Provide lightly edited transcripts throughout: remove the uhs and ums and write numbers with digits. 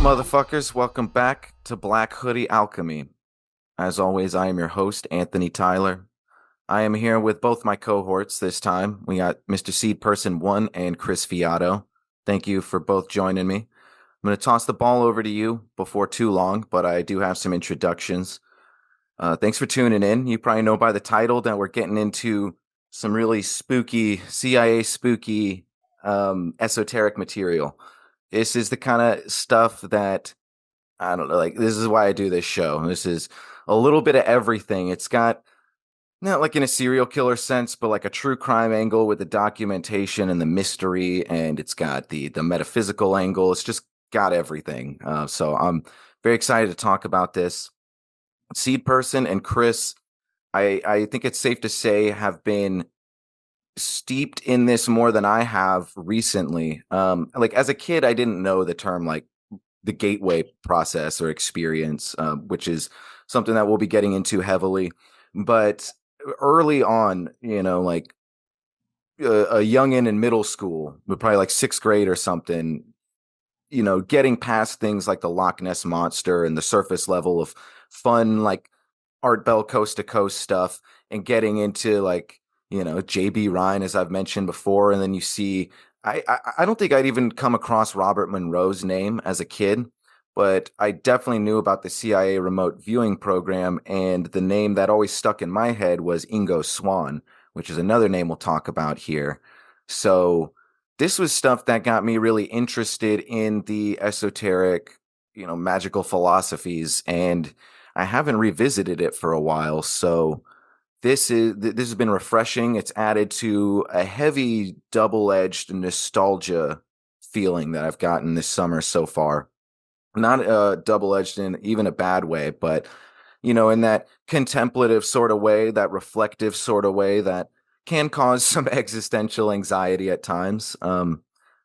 motherfuckers? Welcome back to Black Hoodie Alchemy. As always, I am your host, Anthony Tyler. I am here with both my cohorts this time. We got Mr. Seedperson1 and Chris Fiato. Thank you for both joining me. I'm going to toss the ball over to you before too long, but I do have some introductions. Thanks for tuning in. You probably know by the title that we're getting into some really spooky, CIA spooky, esoteric material. This is the kind of stuff that I don't know. Like, this is why I do this show. This is a little bit of everything. It's got not like in a serial killer sense, but like a true crime angle with the documentation and the mystery, and it's got the metaphysical angle. It's just got everything. So I'm very excited to talk about this. Seed Person and Chris, I think it's safe to say, have been steeped in this more than I have recently. Like as a kid, I didn't know the term like the gateway process or experience, which is something that we'll be getting into heavily. But early on, like a youngin in middle school, but probably like sixth grade or something, getting past things like the Loch Ness Monster and the surface level of fun, like Art Bell coast to coast stuff, and getting into like, JB Rhine, as I've mentioned before. And then you see, I don't think I'd even come across Robert Monroe's name as a kid, but I definitely knew about the CIA remote viewing program. And the name that always stuck in my head was Ingo Swann, which is another name we'll talk about here. So this was stuff that got me really interested in the esoteric, magical philosophies, and I haven't revisited it for a while. So this has been refreshing. It's added to a heavy double-edged nostalgia feeling that I've gotten this summer so far. Not double-edged in even a bad way, but in that contemplative sort of way, that reflective sort of way that can cause some existential anxiety at times.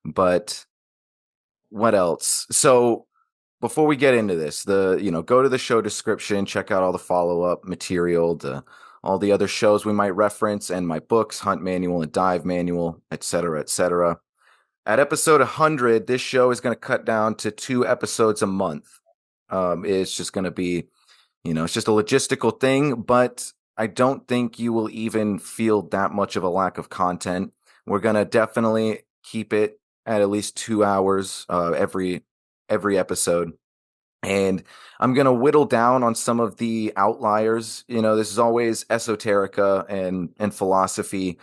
But what else? So before we get into this, go to the show description, check out all the follow-up material, all the other shows we might reference, and my books, Hunt Manual and Dive Manual, etc., etc. At episode 100, this show is going to cut down to 2 episodes a month. It's just going to be, it's just a logistical thing, but I don't think you will even feel that much of a lack of content. We're going to definitely keep it at least 2 hours every episode. And I'm going to whittle down on some of the outliers. This is always esoterica and philosophy,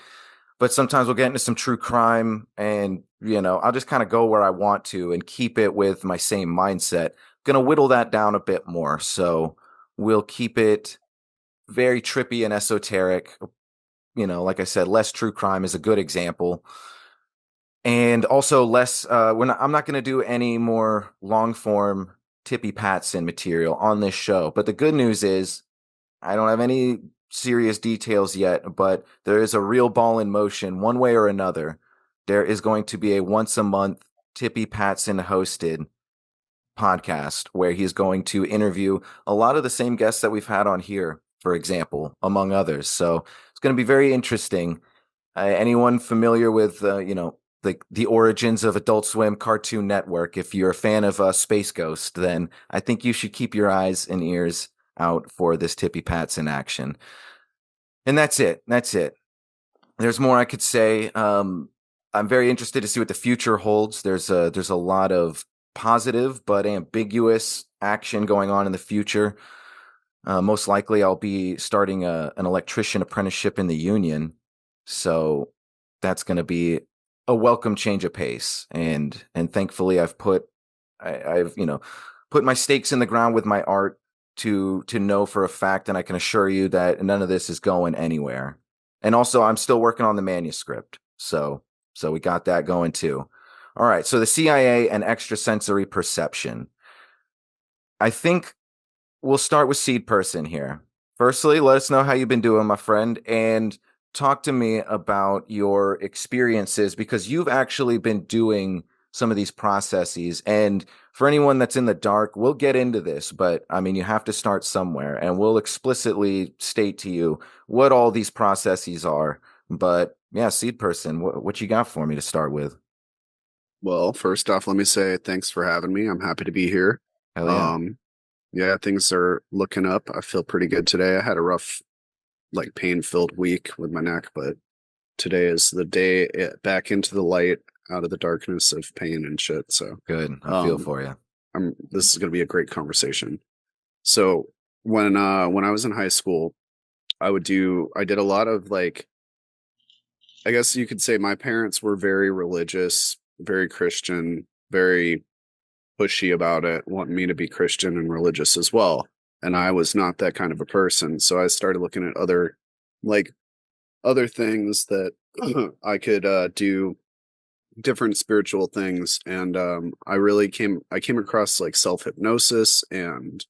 but sometimes we'll get into some true crime, and, I'll just kind of go where I want to and keep it with my same mindset. Going to whittle that down a bit more. So we'll keep it very trippy and esoteric. Like I said, less true crime is a good example. And also less, I'm not going to do any more long form Tippy Patson material on this show. But the good news is I don't have any serious details yet, but there is a real ball in motion one way or another. There is going to be a once a month Tippy Patson hosted podcast where he's going to interview a lot of the same guests that we've had on here, for example, among others. So it's going to be very interesting. Anyone familiar with, the origins of Adult Swim Cartoon Network, if you're a fan of Space Ghost, then I think you should keep your eyes and ears out for this Tippy Patson action. And that's it. There's more I could say. I'm very interested to see what the future holds. There's a lot of positive but ambiguous action going on in the future. Most likely I'll be starting an electrician apprenticeship in the union. So that's going to be a welcome change of pace. And thankfully I've put my stakes in the ground with my art to know for a fact, and I can assure you that none of this is going anywhere. And also I'm still working on the manuscript. So we got that going too. All right. So the CIA and extrasensory perception. I think we'll start with Seed Person here. Firstly, let us know how you've been doing, my friend, and talk to me about your experiences, because you've actually been doing some of these processes. And for anyone that's in the dark, we'll get into this, but I mean, you have to start somewhere, and we'll explicitly state to you what all these processes are. But yeah, Seed Person, what you got for me to start with? Well, first off, let me say thanks for having me. I'm happy to be here. Hell yeah. Um, yeah, things are looking up. I feel pretty good today. I had a rough, pain-filled week with my neck, but today is the day back into the light, out of the darkness of pain and shit. So, Good. I feel um, for you. this is going to be a great conversation. So, when I was in high school, I did a lot of I guess you could say my parents were very religious, very Christian, very pushy about it, wanting me to be Christian and religious as well. And I was not that kind of a person. So I started looking at like other things that I could do, different spiritual things. And I came across like self hypnosis and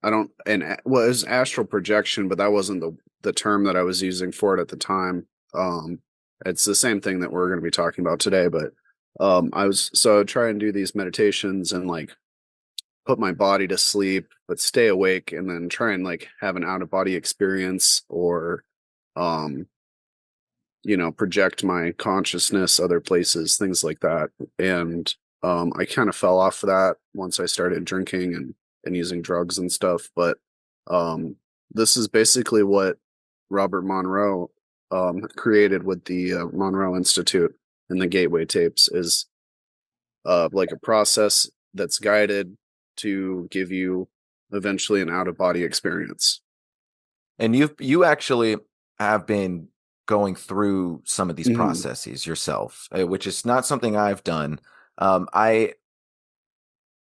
I don't, and well, it was astral projection, but that wasn't the term that I was using for it at the time. Um, it's the same thing that we're going to be talking about today, but I try and do these meditations and put my body to sleep, but stay awake and then try and have an out of body experience or, um, project my consciousness other places, things like that. And I kind of fell off of that once I started drinking and using drugs and stuff. But um, this is basically what Robert Monroe created with the Monroe Institute and the Gateway tapes is like a process that's guided to give you eventually an out of body experience. And you actually have been going through some of these Mhm. processes yourself, which is not something I've done. I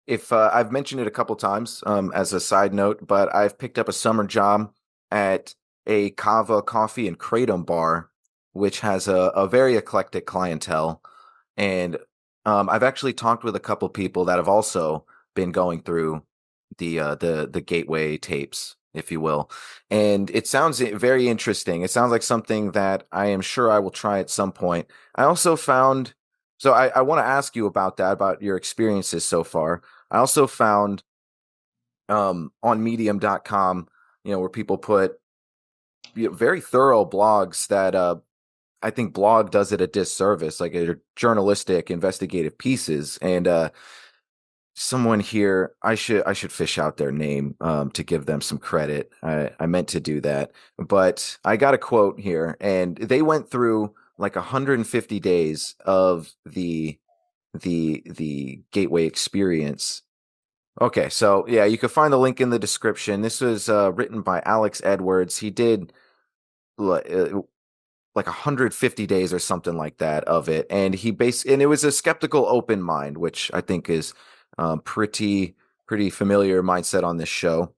if I've mentioned it a couple times as a side note, but I've picked up a summer job at a kava coffee and kratom bar, which has a very eclectic clientele. And I've actually talked with a couple people that have also been going through the gateway tapes, if you will. And it sounds very interesting. It sounds like something that I am sure I will try at some point. I also found, so I want to ask you about that, about your experiences so far. I also found on medium.com, where people put very thorough blogs that I think blog does it a disservice, like journalistic investigative pieces. And someone here, I should fish out their name to give them some credit. I meant to do that, but I got a quote here, and they went through like 150 days of the gateway experience. Okay, so yeah, you can find the link in the description. This was written by Alex Edwards. He did like 150 days or something like that of it, and and it was a skeptical open mind, which I think is pretty familiar mindset on this show.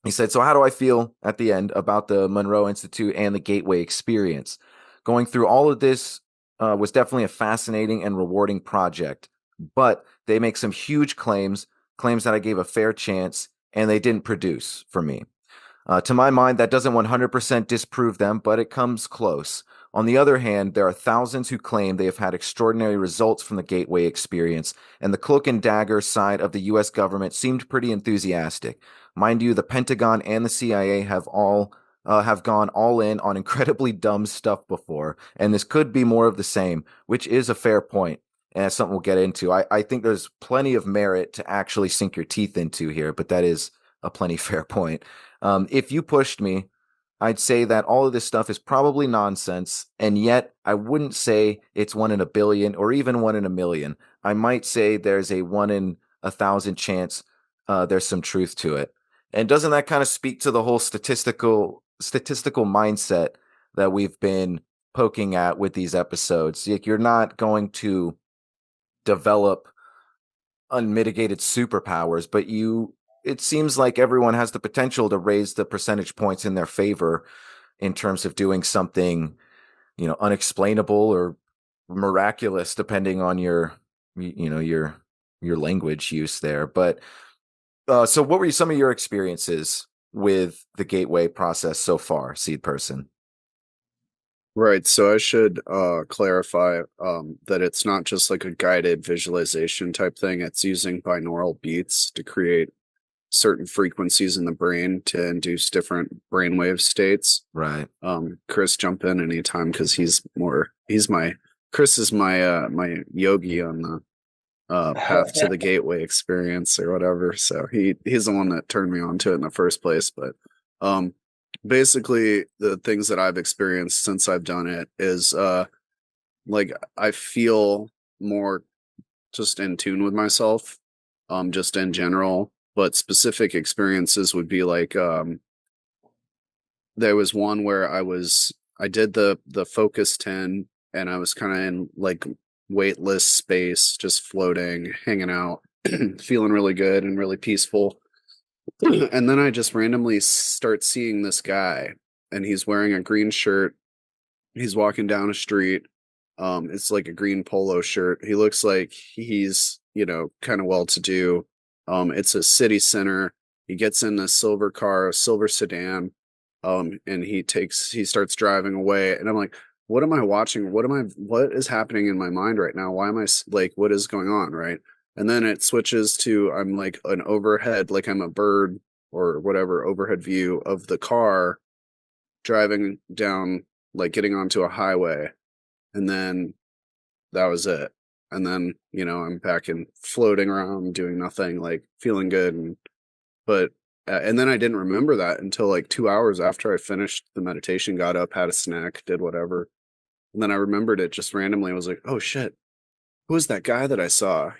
He said, "So how do I feel at the end about the Monroe Institute and the Gateway experience? Going through all of this was definitely a fascinating and rewarding project, but they make some huge claims that I gave a fair chance, and they didn't produce for me. To my mind, that doesn't 100% disprove them, but it comes close. On the other hand, there are thousands who claim they have had extraordinary results from the Gateway experience, and the cloak and dagger side of the U.S. government seemed pretty enthusiastic. Mind you, the Pentagon and the CIA have gone all in on incredibly dumb stuff before, and this could be more of the same, which is a fair point. And that's something we'll get into. I think there's plenty of merit to actually sink your teeth into here, but that is a plenty fair point. If you pushed me, I'd say that all of this stuff is probably nonsense, and yet I wouldn't say it's 1 in a billion or even 1 in a million. I might say there's a 1 in 1,000 chance there's some truth to it. And doesn't that kind of speak to the whole statistical mindset that we've been poking at with these episodes? Like, you're not going to develop unmitigated superpowers, but it seems like everyone has the potential to raise the percentage points in their favor in terms of doing something, unexplainable or miraculous, depending on your language use there. But so what were some of your experiences with the gateway process so far, Seed Person? Right. So I should clarify that it's not just like a guided visualization type thing. It's using binaural beats to create certain frequencies in the brain to induce different brainwave states. Right. Chris, jump in anytime because he's my Chris is my yogi on the path to the gateway experience or whatever. So he's the one that turned me on to it in the first place. But um, basically, the things that I've experienced since I've done it is like I feel more just in tune with myself, just in general. But specific experiences would be like there was one where I did the focus 10 and I was kind of in like weightless space, just floating, hanging out, feeling really good and really peaceful. And then I just randomly start seeing this guy and he's wearing a green shirt. He's walking down a street. It's like a green polo shirt. He looks like he's, kind of well to do. It's a city center. He gets in a silver car, a silver sedan, and he starts driving away. And I'm like, what am I watching? What is happening in my mind right now? Why am like, what is going on? Right. And then it switches to, I'm like an overhead, like I'm a bird or whatever overhead view of the car driving down, like getting onto a highway. And then that was it. And then, I'm back and floating around doing nothing, like feeling good. And then I didn't remember that until like 2 hours after I finished the meditation, got up, had a snack, did whatever. And then I remembered it just randomly. I was like, oh shit, who was that guy that I saw?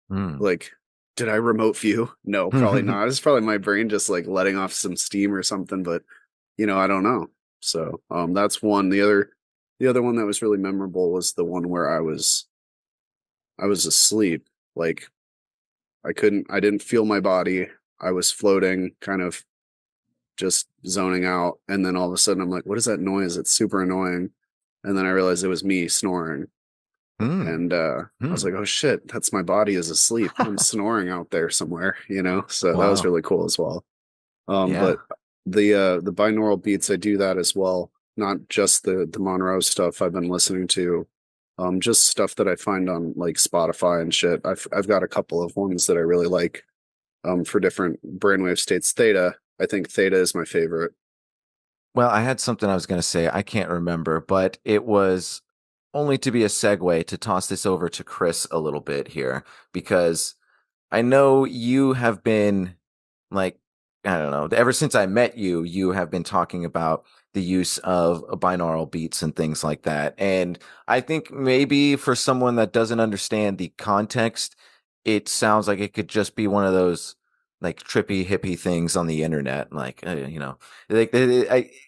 Hmm. Like, did I remote view? No, probably not. It's probably my brain just like letting off some steam or something, but I don't know. So that's one. The other one that was really memorable was the one where I was asleep. Like I didn't feel my body. I was floating, kind of just zoning out. And then all of a sudden I'm like, what is that noise? It's super annoying. And then I realized it was me snoring. Hmm. And I was Hmm. like, oh shit, that's my body is asleep. I'm snoring out there somewhere, So that was Wow. really cool as well. Yeah. But the binaural beats, I do that as well. Not just the Monroe stuff I've been listening to, just stuff that I find on like Spotify and shit. I've got a couple of ones that I really like, for different brainwave states. Theta, I think Theta is my favorite. Well, I had something I was going to say. I can't remember, but it was only to be a segue to toss this over to Chris a little bit here because I know you have been like, I don't know, ever since I met you, you have been talking about the use of binaural beats and things like that. And I think maybe for someone that doesn't understand the context, it sounds like it could just be one of those like trippy hippie things on the internet. Like, like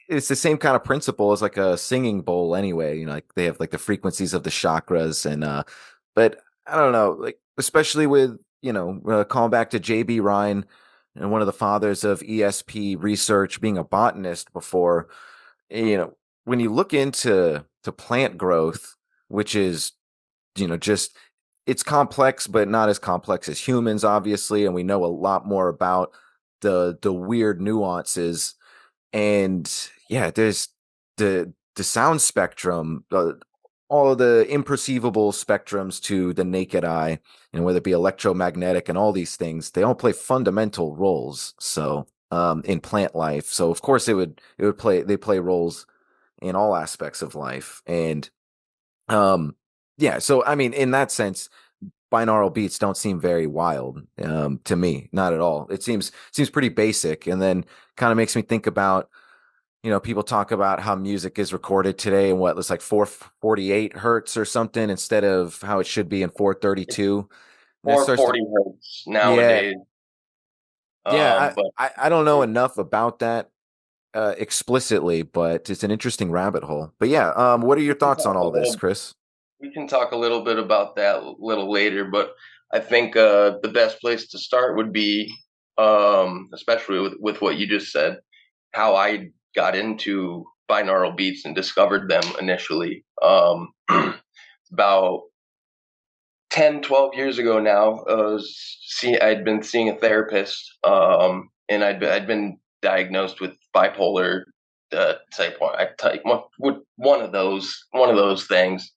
it's the same kind of principle as like a singing bowl anyway. Like they have like the frequencies of the chakras but I don't know, like, especially with, calling back to JB Rhine and one of the fathers of ESP research, being a botanist before, when you look into to plant growth, which is, just it's complex, but not as complex as humans, obviously, and we know a lot more about the weird nuances. And yeah, there's the sound spectrum, all of the imperceivable spectrums to the naked eye, whether it be electromagnetic and all these things, they all play fundamental roles. So in plant life, so of course they play roles in all aspects of life. And yeah, so I mean, in that sense, binaural beats don't seem very wild to me, not at all. It seems pretty basic, and then kind of makes me think about, people talk about how music is recorded today and what it's like 448 hertz or something instead of how it should be in 432. And that starts to 440 hertz yeah, nowadays. yeah. But I don't know enough about that explicitly, but it's an interesting rabbit hole. But yeah, what are your we can thoughts on talk a all this, little. Chris? We can talk a little bit about that a little later. But I think the best place to start would be, especially with what you just said, how I got into binaural beats and discovered them initially. About 10, 12 years ago now, I'd been seeing a therapist, and I'd been diagnosed with bipolar type one of those things.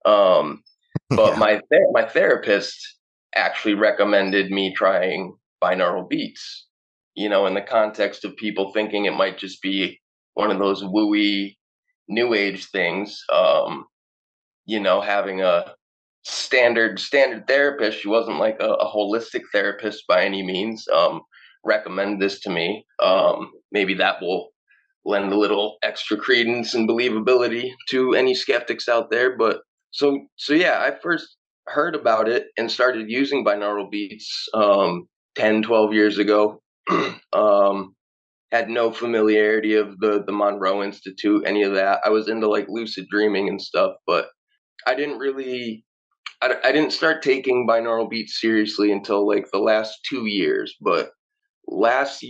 Um, but Yeah. my therapist actually recommended me trying binaural beats. In the context of people thinking it might just be one of those wooey new age things. having a standard therapist. She wasn't like a holistic therapist by any means. Recommend this to me. Maybe that will lend a little extra credence and believability to any skeptics out there. But so yeah, I first heard about it and started using binaural beats 10, 12 years ago. Had no familiarity of the Monroe Institute, any of that. I was into like lucid dreaming and stuff, but I didn't really I didn't start taking binaural beats seriously until like the last 2 years. But last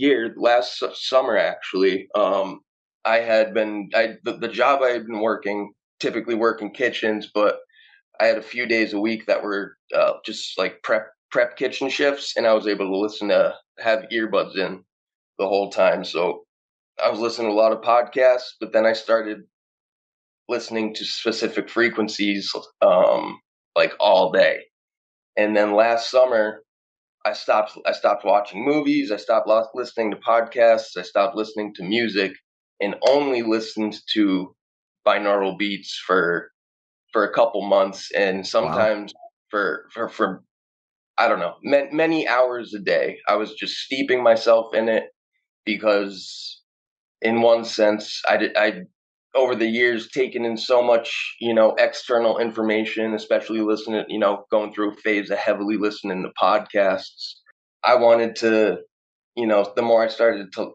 summer actually, I had been the job I had been working, typically work in kitchens, but I had a few days a week that were just like prep kitchen shifts, and I was able to have earbuds in the whole time. So I was listening to a lot of podcasts, but then I started listening to specific frequencies like all day. And then last summer, I stopped watching movies. I stopped listening to podcasts. I stopped listening to music, and only listened to binaural beats for a couple months, and Wow. sometimes for I don't know, many hours a day. I was just steeping myself in it because, in one sense, I over the years taken in so much, external information, especially listening, going through a phase of heavily listening to podcasts. I wanted to, the more I started to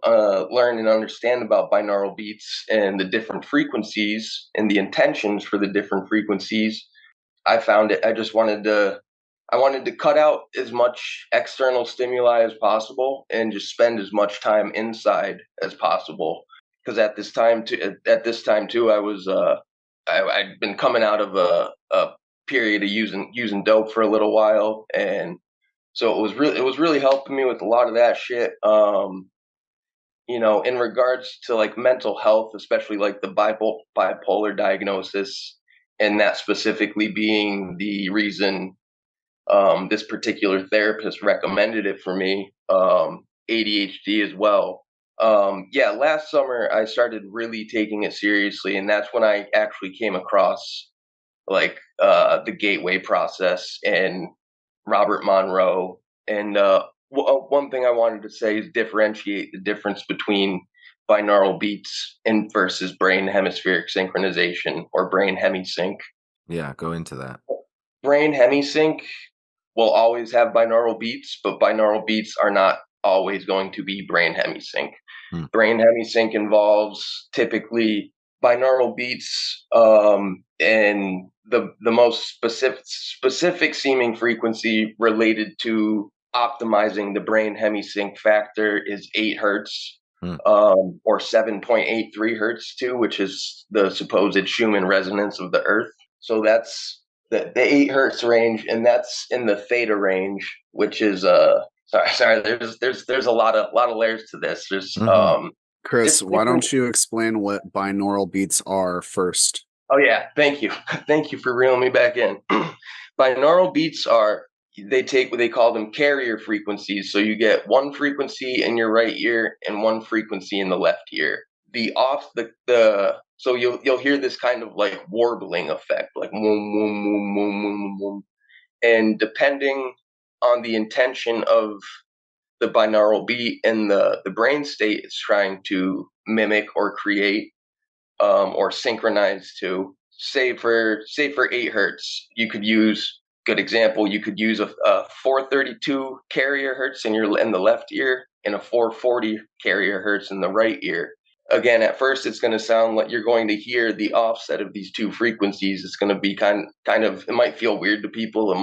learn and understand about binaural beats and the different frequencies and the intentions for the different frequencies, I found it. I wanted to cut out as much external stimuli as possible and just spend as much time inside as possible. Because at this time too, I'd been coming out of a period of using dope for a little while, and so it was really helping me with a lot of that shit. In regards to like mental health, especially like the bipolar diagnosis, and that specifically being the reason this particular therapist recommended it for me. ADHD as well. Yeah, last summer I started really taking it seriously, and that's when I actually came across like the gateway process and Robert Monroe. And one thing I wanted to say is differentiate the difference between binaural beats and versus brain hemispheric synchronization, or brain hemisync. Yeah, go into that. Brain hemisync will always have binaural beats, but binaural beats are not always going to be brain hemisync. Hmm. Brain hemisync involves typically binaural beats, and the most specific seeming frequency related to optimizing the brain hemisync factor is 8 hertz, Hmm. or 7.83 hertz too, which is the supposed Schumann resonance of the Earth. So that's the 8 hertz range, and that's in the theta range, which is sorry. There's a lot of layers to this. There's Mm-hmm. Chris, why different. don't you explain what binaural beats are first? Oh yeah, thank you, thank you for reeling me back in. Binaural beats they take what they call them carrier frequencies. So you get one frequency in your right ear and one frequency in the left ear. The so you'll hear this kind of like warbling effect, like boom, boom, boom, boom, boom, boom. And depending on the intention of the binaural beat and the brain state it's trying to mimic or create, or synchronize to, say for 8 hertz, you could use, good example, you could use a 432 carrier hertz in the left ear and a 440 carrier hertz in the right ear. Again, at first it's going to sound like you're going to hear the offset of these two frequencies. It's going to be kind of, it might feel weird to people.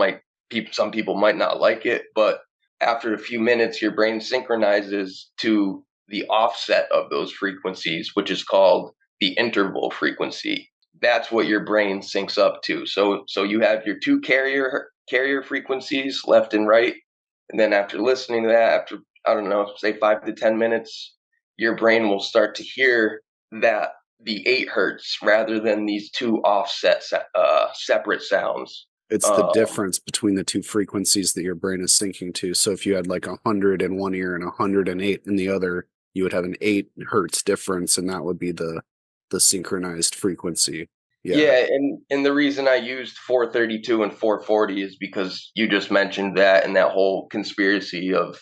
Some people might not like it, but after a few minutes, your brain synchronizes to the offset of those frequencies, which is called the interval frequency. That's what your brain syncs up to. So you have your two carrier frequencies, left and right, and then after listening to that, after, I don't know, say 5 to 10 minutes, your brain will start to hear that the 8 hertz rather than these two offset separate sounds. It's the difference between the two frequencies that your brain is syncing to. So if you had like 100 in one ear and 108 in the other, you would have an 8 hertz difference, and that would be the synchronized frequency. Yeah, and the reason I used 432 and 440 is because you just mentioned that, and that whole conspiracy of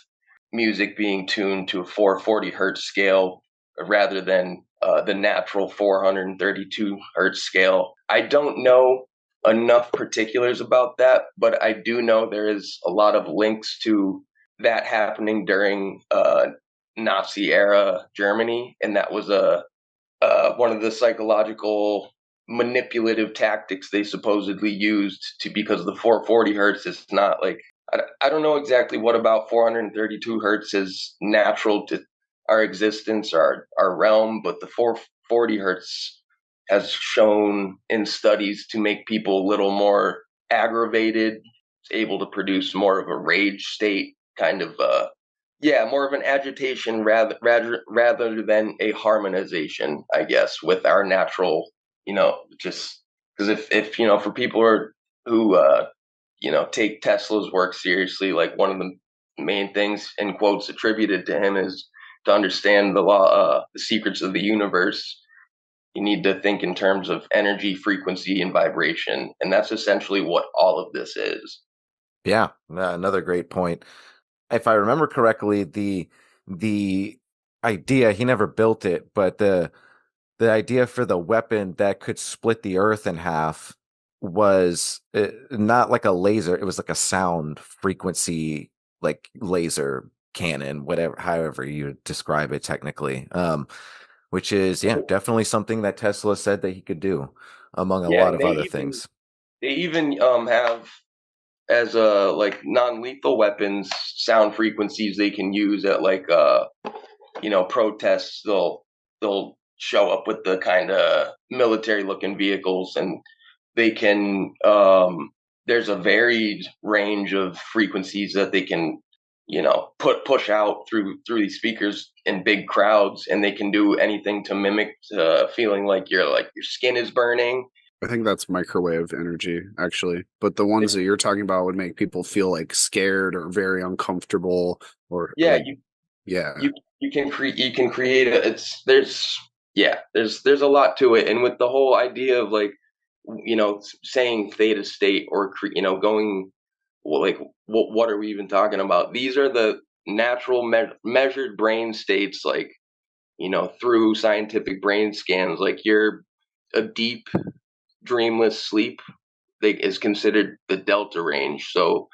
music being tuned to a 440 hertz scale rather than the natural 432 hertz scale. I don't know enough particulars about that, but I do know there is a lot of links to that happening during Nazi era Germany, and that was one of the psychological manipulative tactics they supposedly used to, because the 440 hertz is not like, I don't know exactly what about 432 hertz is natural to our existence, our realm, but the 440 hertz has shown in studies to make people a little more aggravated, able to produce more of a rage state, kind of more of an agitation rather than a harmonization, I guess, with our natural, just because if for people who take Tesla's work seriously, like one of the main things in quotes attributed to him is to understand the secrets of the universe. You need to think in terms of energy, frequency, and vibration, and that's essentially what all of this is. Yeah, another great point. If I remember correctly, the idea, he never built it, but the idea for the weapon that could split the earth in half was not like a laser, it was like a sound frequency, like laser cannon, whatever, however you describe it technically. Which is, yeah, definitely something that Tesla said that he could do, among a Yeah, lot and of other things. they even have, as like non-lethal weapons, sound frequencies they can use at like protests. They'll show up with the kind of military looking vehicles, and they can there's a varied range of frequencies that they can push out through these speakers in big crowds, and they can do anything to mimic feeling like your skin is burning. I think that's microwave energy, actually. But the ones that you're talking about would make people feel like scared or very uncomfortable, or Yeah, like, yeah. you can create a, it's there's a lot to it, and with the whole idea of like saying theta state or going, well, like what are we even talking about? These are the natural measured brain states, like through scientific brain scans, like you're a deep dreamless sleep is considered the delta range. So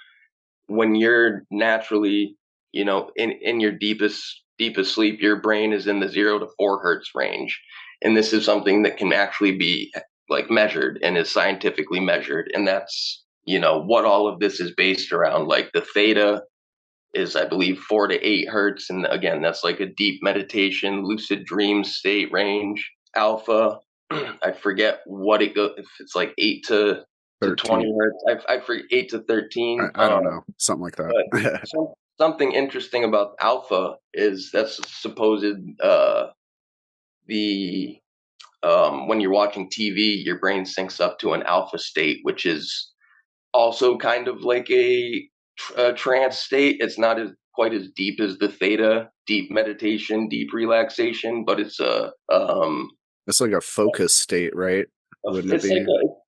when you're naturally, in your deepest sleep, your brain is in the 0 to 4 hertz range, and this is something that can actually be like measured and is scientifically measured, and that's what all of this is based around. Like the theta is, I believe, 4 to 8 hertz, and again, that's like a deep meditation, lucid dream state range. Alpha, I forget what it goes, if it's like 8 to 20 hertz. I forget, 8 to 13. I don't know, something like that. But something interesting about alpha is that's supposed the when you're watching TV, your brain syncs up to an alpha state, which is also kind of like a trance state. It's not as quite as deep as the theta, deep meditation, deep relaxation, but it's It's like a focus state, right? Wouldn't it it's be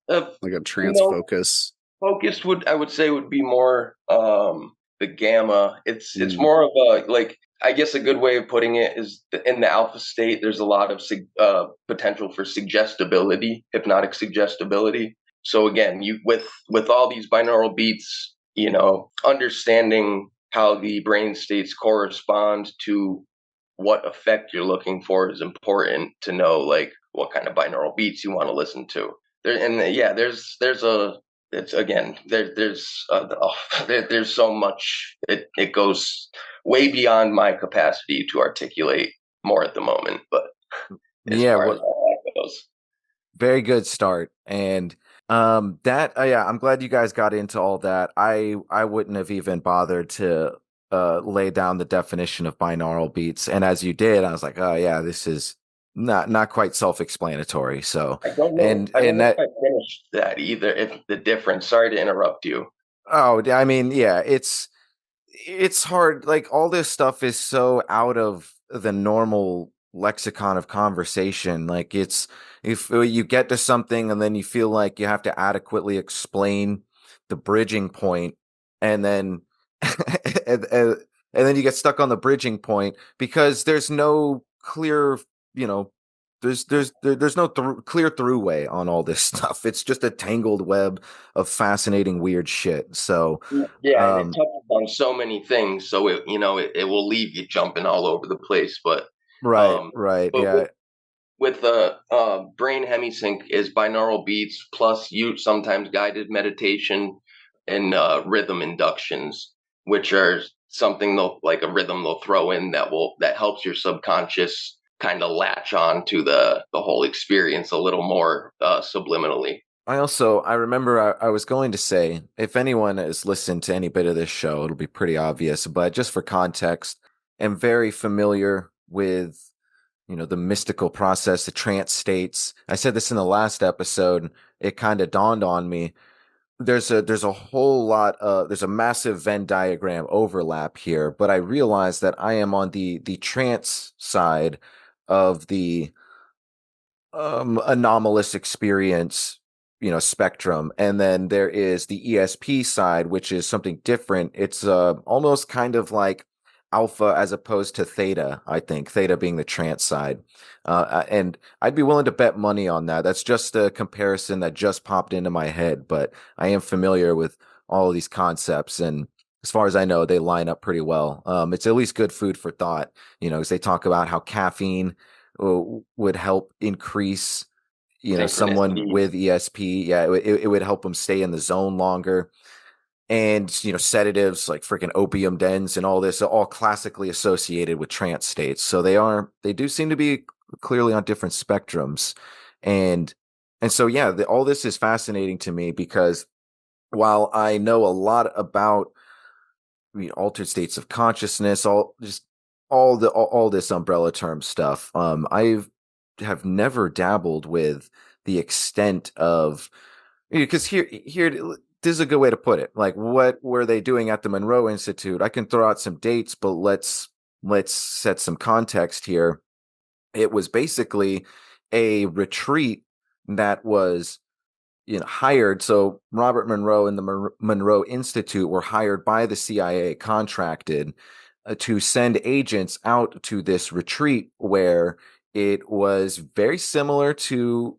a like a trance focus? focused I would say would be more the gamma. It's Mm. more of a, like, I guess a good way of putting it is in the alpha state there's a lot of potential for suggestibility, hypnotic suggestibility. So again, you with all these binaural beats, understanding how the brain states correspond to what effect you're looking for is important to know, like what kind of binaural beats you want to listen to. There's a it's again there's so much, it goes way beyond my capacity to articulate more at the moment, but as Yeah, far well, as all that goes. very good start. And that yeah, I'm glad you guys got into all that. I wouldn't have even bothered to lay down the definition of binaural beats. And as you did, I was like, oh yeah, this is not quite self-explanatory. So I don't and know if that I finished that either, if the difference, sorry to interrupt you. oh, I mean, yeah, it's hard. Like all this stuff is so out of the normal lexicon of conversation. Like it's if you get to something and then you feel like you have to adequately explain the bridging point, and then and then you get stuck on the bridging point because there's no clear, you know, there's no clear through way on all this stuff. It's just a tangled web of fascinating weird shit. So Yeah, and it um touches on so many things, so it will leave you jumping all over the place. But right, um, right, but yeah. with the brain hemisync is binaural beats plus you sometimes guided meditation and rhythm inductions, which are something they'll like a rhythm they'll throw in that helps your subconscious kind of latch on to the whole experience a little more subliminally. I remember I was going to say, if anyone has listened to any bit of this show, it'll be pretty obvious, but just for context, I'm very familiar with, the mystical process, the trance states. I said this in the last episode. It kind of dawned on me. There's a whole lot there's a massive Venn diagram overlap here, but I realized that I am on the trance side of the anomalous experience, spectrum. And then there is the ESP side, which is something different. It's almost kind of like alpha as opposed to theta, I think, theta being the trance side. And I'd be willing to bet money on that. That's just a comparison that just popped into my head, but I am familiar with all of these concepts. And as far as I know, they line up pretty well. It's at least good food for thought, because they talk about how caffeine would help increase, someone Synchronicity. with ESP. Yeah, it would help them stay in the zone longer. And, sedatives like freaking opium dens and all this are all classically associated with trance states. So they do seem to be clearly on different spectrums. And, and so, yeah, all this is fascinating to me because while I know a lot about altered states of consciousness, all this umbrella term stuff. I have never dabbled with the extent of, because here this is a good way to put it. Like, what were they doing at the Monroe Institute? I can throw out some dates, but let's set some context here. It was basically a retreat that was hired. So Robert Monroe and the Monroe Institute were hired by the CIA, contracted to send agents out to this retreat where it was very similar to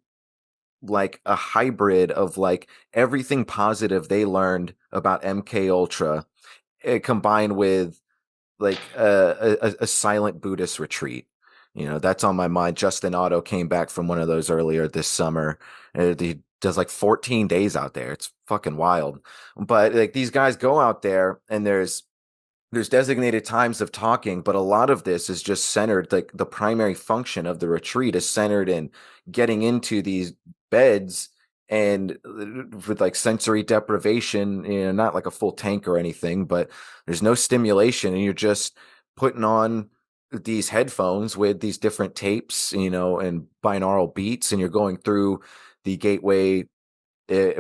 like a hybrid of like everything positive they learned about MK Ultra, combined with like a silent Buddhist retreat. That's on my mind. Justin Otto came back from one of those earlier this summer. He does like 14 days out there. It's fucking wild. But like these guys go out there and there's designated times of talking, but a lot of this is just centered, like the primary function of the retreat is centered in getting into these beds and with like sensory deprivation, not like a full tank or anything, but there's no stimulation and you're just putting on these headphones with these different tapes, and binaural beats, and you're going through the gateway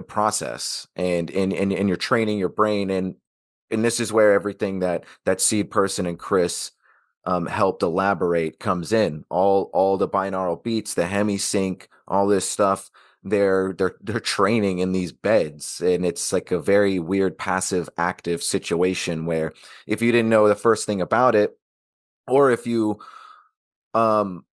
process and you're training your brain, and this is where everything that Seed Person and Chris helped elaborate comes in. All the binaural beats, the hemi sync, all this stuff. They're training in these beds, and it's like a very weird passive active situation where if you didn't know the first thing about it, or if you um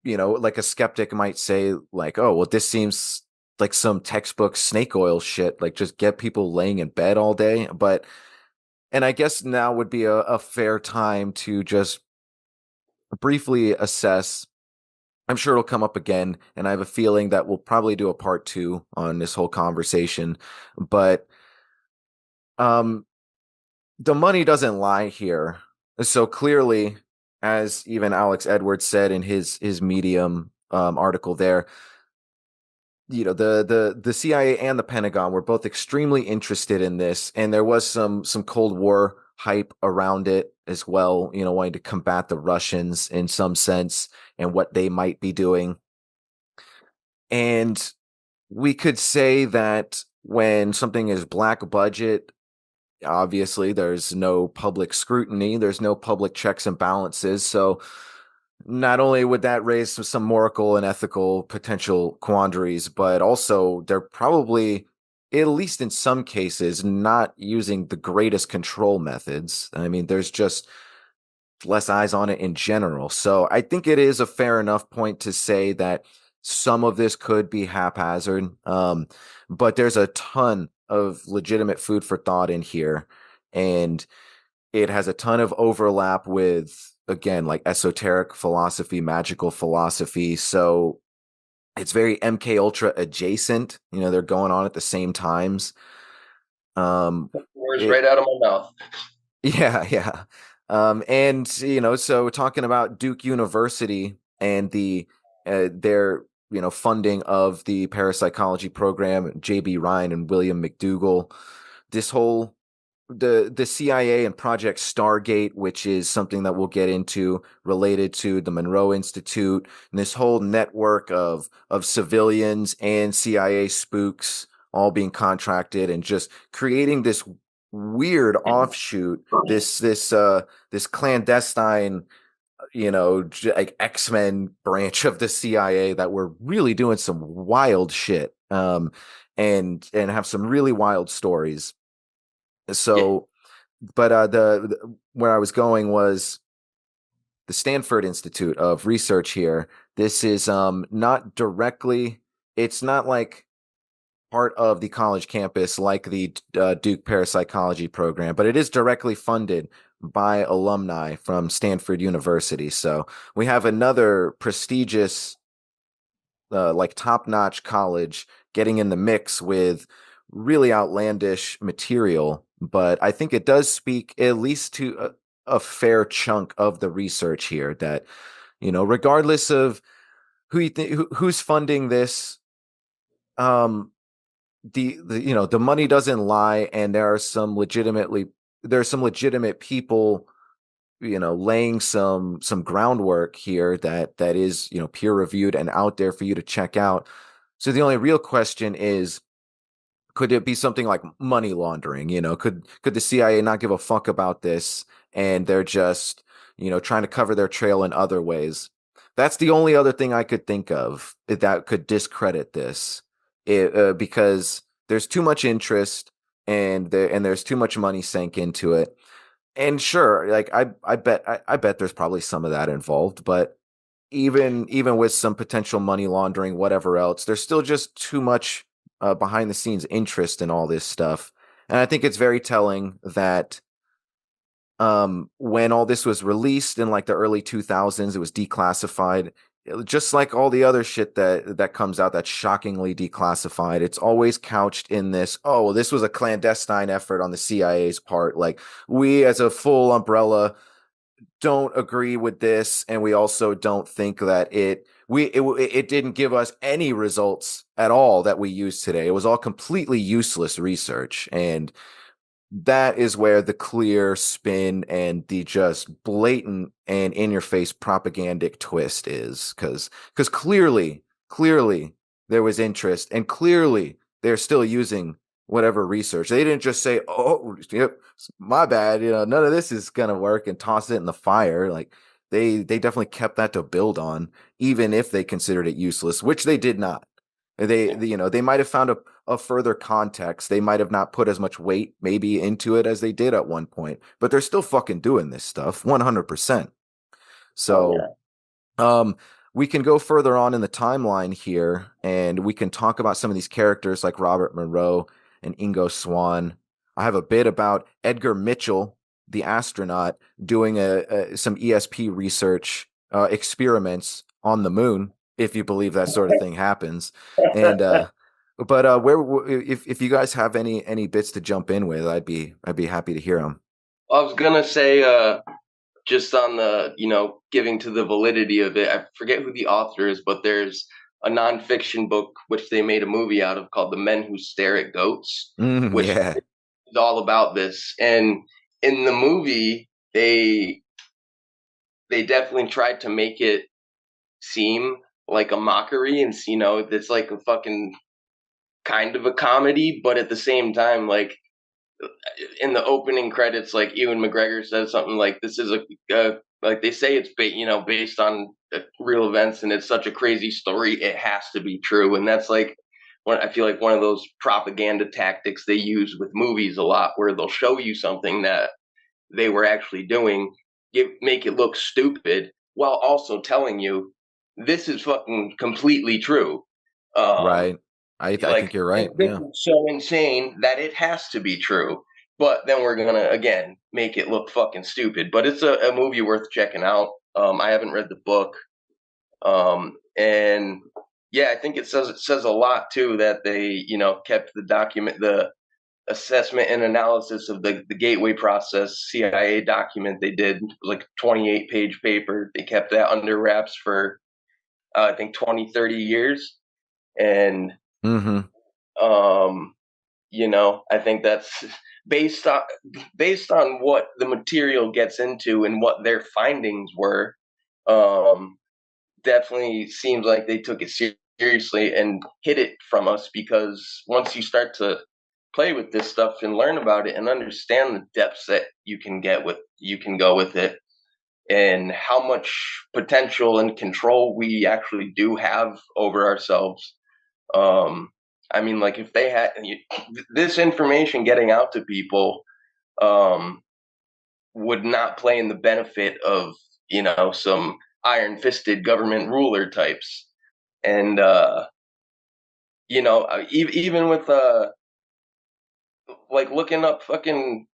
like a skeptic might say like, oh, well, this seems like some textbook snake oil shit, like just get people laying in bed all day. And I guess now would be a fair time to just briefly assess. I'm sure it'll come up again, and I have a feeling that we'll probably do a part two on this whole conversation. But um, the money doesn't lie here. So clearly, as even Alex Edwards said in his Medium article there, the CIA and the Pentagon were both extremely interested in this, and there was some Cold War hype around it as well, wanting to combat the Russians in some sense and what they might be doing. And we could say that when something is black budget, obviously there's no public scrutiny, there's no public checks and balances. So not only would that raise some moral and ethical potential quandaries, but also they're probably, at least in some cases, not using the greatest control methods. I mean, there's just less eyes on it in general. So I think it is a fair enough point to say that some of this could be haphazard. But there's a ton of legitimate food for thought in here. And it has a ton of overlap with, again, like esoteric philosophy, magical philosophy. So it's very MK Ultra adjacent. You know, they're going on at the same times. Words It, right out of my mouth. yeah, yeah. And you know, so talking about Duke University and their funding of the parapsychology program, JB Rhine and William McDougall, this whole the CIA and Project Stargate, which is something that we'll get into related to the Monroe Institute, and this whole network of civilians and CIA spooks all being contracted and just creating this weird offshoot, this clandestine, like X-Men branch of the CIA that were really doing some wild shit, and have some really wild stories. So, but where I was going was the Stanford Institute of Research here. This is not directly, it's not like part of the college campus like the Duke Parapsychology program, but it is directly funded by alumni from Stanford University. So we have another prestigious, like top-notch college getting in the mix with really outlandish material. But I think it does speak at least to a fair chunk of the research here that, regardless of who's funding this, um, the money doesn't lie, and there are some legitimate people, laying some groundwork here that is, peer reviewed and out there for you to check out. So the only real question is, could it be something like money laundering? Could the CIA not give a fuck about this, and they're just, trying to cover their trail in other ways? That's the only other thing I could think of that could discredit this, because there's too much interest, and there's too much money sank into it. And sure, like I bet there's probably some of that involved, but even with some potential money laundering, whatever else, there's still just too much behind the scenes interest in all this stuff. And I think it's very telling that when all this was released in like the early 2000s, it was declassified. Just like all the other shit that comes out that's shockingly declassified, it's always couched in this, oh, well, this was a clandestine effort on the CIA's part. Like, we as a full umbrella don't agree with this, and we also don't think that it didn't give us any results at all that we use today. It was all completely useless research, and that is where the clear spin and the just blatant and in your face propagandic twist is, because clearly there was interest, and clearly they're still using whatever research. They didn't just say, oh, yep, my bad, none of this is gonna work, and toss it in the fire. Like, they definitely kept that to build on, even if they considered it useless, which they did not. They might have found a further context. They might have not put as much weight maybe into it as they did at one point, but they're still fucking doing this stuff 100%. So, we can go further on in the timeline here, and we can talk about some of these characters like Robert Monroe and Ingo Swann. I have a bit about Edgar Mitchell, the astronaut, doing some ESP research experiments on the moon, if you believe that sort of thing happens. And but if you guys have any bits to jump in with, I'd be happy to hear them. I was gonna say, just on the, giving to the validity of it, I forget who the author is, but there's a nonfiction book which they made a movie out of called The Men Who Stare at Goats, which Yeah. is all about this. And in the movie, they definitely tried to make it seem like a mockery, and it's like a fucking kind of a comedy, but at the same time, like, in the opening credits, like, Ewan McGregor says something like, "This is a like they say it's based on real events, and it's such a crazy story, it has to be true. And that's like I feel like one of those propaganda tactics they use with movies a lot, where they'll show you something that they were actually doing, make it look stupid, while also telling you this is fucking completely true. Um, Right. I think like you're right. this Yeah. is so insane that it has to be true. But then we're gonna again make it look fucking stupid. But it's a movie worth checking out. I haven't read the book, and yeah, I think it says a lot too that they kept the assessment and analysis of the gateway process CIA document they did, like 28-page paper. They kept that under wraps for I think 20-30 years, and Mm-hmm. I think that's based on what the material gets into and what their findings were. Um, Definitely seems like they took it seriously and hid it from us, because once you start to play with this stuff and learn about it and understand the depths that you can go with it, and how much potential and control we actually do have over ourselves. um I mean, like, if they had this information getting out to people, um would not play in the benefit of some iron-fisted government ruler types. And even with like looking up fucking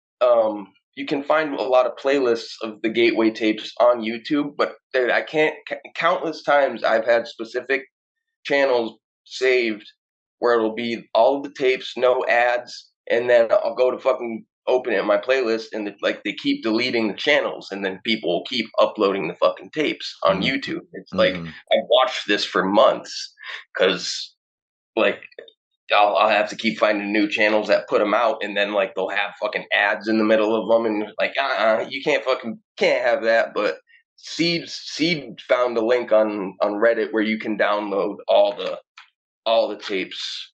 you can find a lot of playlists of the gateway tapes on YouTube, but dude, I can't countless times I've had specific channels saved where it'll be all of the tapes, no ads, and then I'll go to fucking open it in my playlist, and like they keep deleting the channels, and then people keep uploading the fucking tapes on YouTube. It's like Mm-hmm. I watched this for months because like I'll have to keep finding new channels that put them out, and then like they'll have fucking ads in the middle of them, and like, you can't have that. But Seed found a link on Reddit where you can download all the tapes,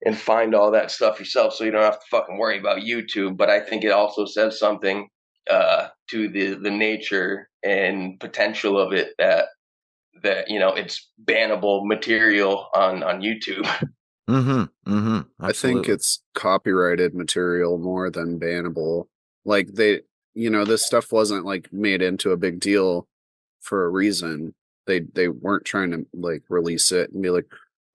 and find all that stuff yourself, so you don't have to fucking worry about YouTube. But I think it also says something to the nature and potential of it, that it's bannable material on YouTube. Mm-hmm. Mm-hmm. I think Absolutely. it's copyrighted material more than bannable. Like this stuff wasn't like made into a big deal for a reason. They weren't trying to like release it and be like,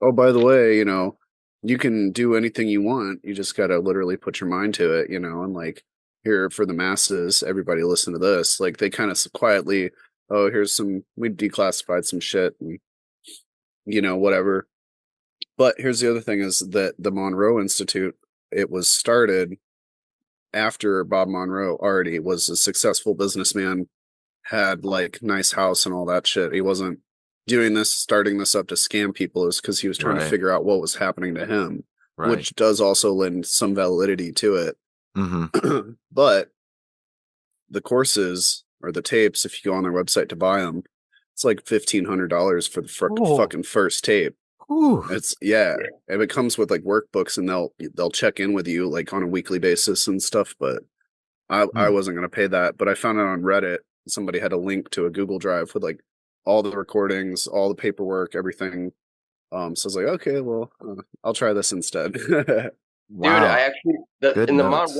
"Oh, by the way, you can do anything you want. You just got to literally put your mind to it, and like here for the masses, everybody listen to this." Like they kind of quietly, "Oh, we declassified some shit and whatever." But here's the other thing is that the Monroe Institute, it was started after Bob Monroe already was a successful businessman, had like nice house and all that shit. He wasn't starting this up to scam people, is because he was trying to Right. figure out what was happening to him, Right. which does also lend some validity to it. Mm-hmm. But the courses or the tapes, if you go on their website to buy them, it's like $1,500 for the Oh. fucking first tape. Whew. It's and it comes with like workbooks, and they'll check in with you like on a weekly basis and stuff. But I Hmm. wasn't gonna pay that. But I found it on Reddit. Somebody had a link to a Google Drive with like all the recordings, all the paperwork, everything. So I was like, okay, well, I'll try this instead. Dude, I Wow. actually Good in notes.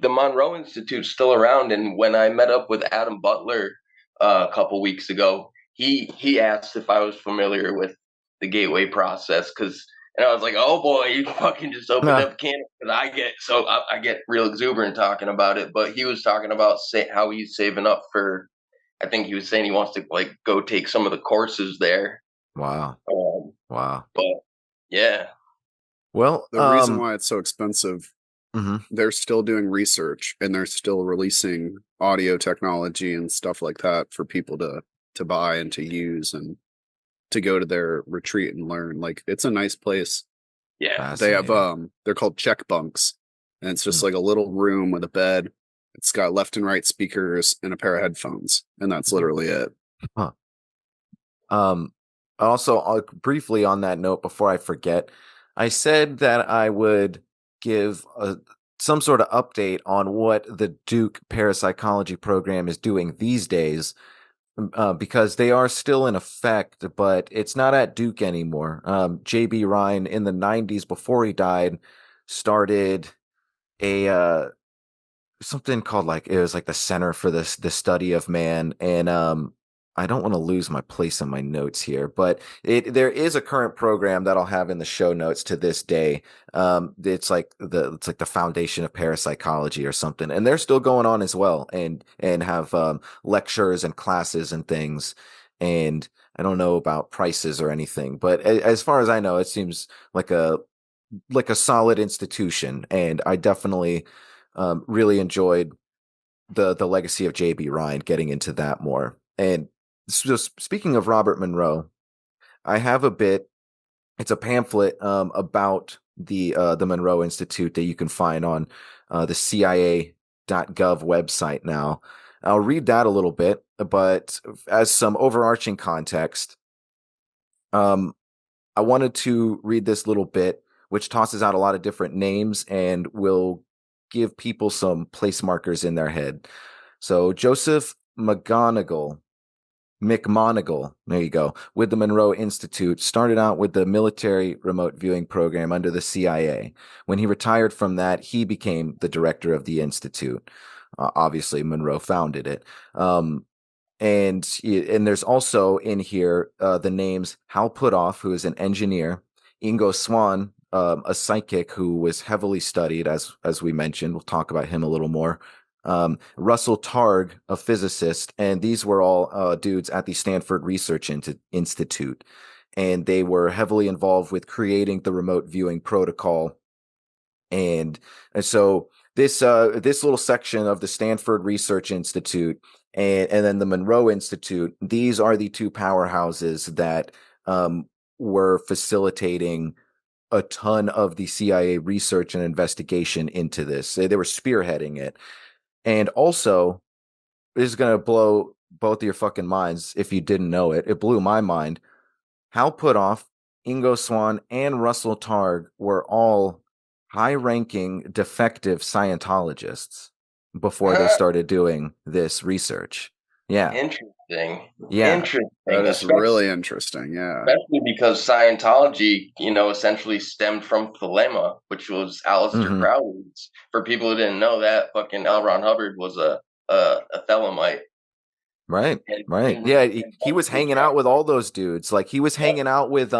The Monroe Institute's still around, and when I met up with Adam Butler a couple weeks ago, he asked if I was familiar with the gateway process, and I was like, oh boy, you fucking just opened Nah. up a can, because I get real exuberant talking about it. But he was talking about how he's saving up for. I think he was saying he wants to like go take some of the courses there. Wow. Um, Wow. but yeah, Well, The reason why it's so expensive, mhm. they're still doing research and they're still releasing audio technology and stuff like that for people to buy and to use and to go to their retreat and learn. Like it's a nice place. yeah. They have Fascinating. they're called check bunks, and it's just Mm. like a little room with a bed. It's got left and right speakers and a pair of headphones, and that's literally it. Huh. Um, Also, briefly on that note, before I forget, I said that I would give some sort of update on what the Duke parapsychology program is doing these days, because they are still in effect, but it's not at Duke anymore. JB Rhine in the 90s, before he died, started a something called, like, it was like the Center for the Study of Man, and I don't want to lose my place in my notes here, but there is a current program that I'll have in the show notes to this day. It's like the Foundation of Parapsychology or something, and they're still going on as well, and have lectures and classes and things. And I don't know about prices or anything, but as far as I know, it seems like a solid institution, and I definitely really enjoyed the legacy of JB Rhine, getting into that more. And so, speaking of Robert Monroe, I have a bit. It's a pamphlet about the Monroe Institute that you can find on the CIA.gov website now. I'll read that a little bit, but as some overarching context, I wanted to read this little bit, which tosses out a lot of different names and will give people some place markers in their head. So Joseph McGonigal, there you go, with the Monroe Institute, started out with the military remote viewing program under the CIA. When he retired from that, he became the director of the Institute. Obviously, Monroe founded it. And there's also in here the names Hal Puthoff, who is an engineer, Ingo Swann, a psychic who was heavily studied, as we mentioned. We'll talk about him a little more. Russell Targ, a physicist, and these were all dudes at the Stanford Research Institute, and they were heavily involved with creating the remote viewing protocol. And so this little section of the Stanford Research Institute and then the Monroe Institute, these are the two powerhouses that were facilitating a ton of the CIA research and investigation into this. They were spearheading it. And also, this is going to blow both of your fucking minds if you didn't know it. It blew my mind. Hal Puthoff, Ingo Swann, and Russell Targ were all high-ranking defective Scientologists before they started doing this research. Yeah. Interesting. Yeah. Interesting. That is really interesting. Yeah. Especially because Scientology, essentially stemmed from Thelema, which was Aleister Crowley's. For people who didn't know that, fucking L. Ron Hubbard was a Thelemite. Right. Yeah, he was hanging out with all those dudes. Like, he was hanging out with,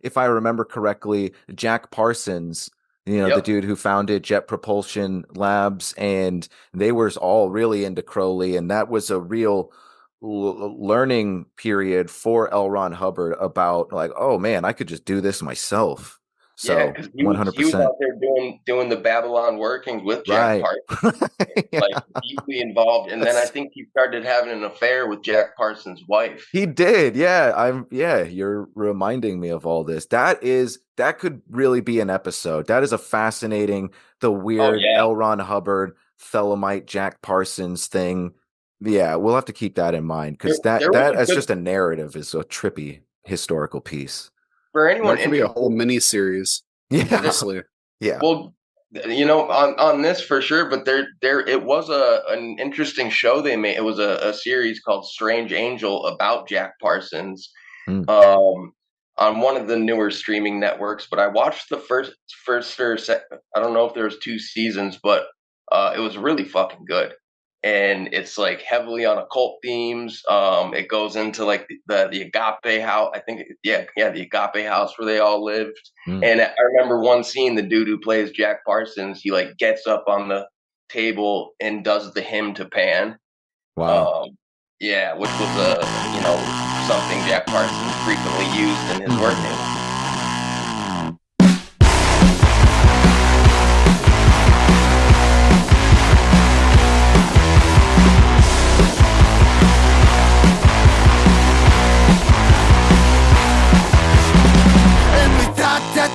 if I remember correctly, Jack Parsons, the dude who founded Jet Propulsion Labs, and they were all really into Crowley, and that was a real learning period for L. Ron Hubbard about, like, oh man, I could just do this myself. So yeah, because he was out there doing the Babylon workings with Jack Parsons, like deeply involved. And then I think he started having an affair with Jack Parsons' wife. He did, yeah. You're reminding me of all this. That could really be an episode. That is a fascinating, the weird L. Ron Hubbard, Thelemite, Jack Parsons thing. Yeah, we'll have to keep that in mind, because that as just a narrative is a trippy historical piece. For anyone, that could be a whole mini series. Yeah, honestly. Yeah. Well, on this for sure, but there it was an interesting show they made. It was a series called Strange Angel about Jack Parsons, on one of the newer streaming networks. But I watched the first or second. I don't know if there was 2 seasons, but it was really fucking good. And it's like heavily on occult themes. It goes into like the Agape house. I think, the Agape house where they all lived. And I remember one scene, the dude who plays Jack Parsons, he like gets up on the table and does the hymn to Pan. Wow. Which was something Jack Parsons frequently used in his work.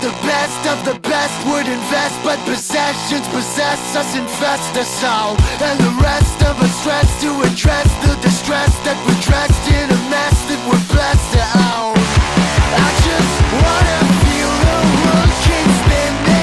The best of the best would invest, but possessions possess us, infest us all. And the rest of us stress to address the distress that we're dressed in a mess that we're blessed to own. I just wanna feel the world keep spinning.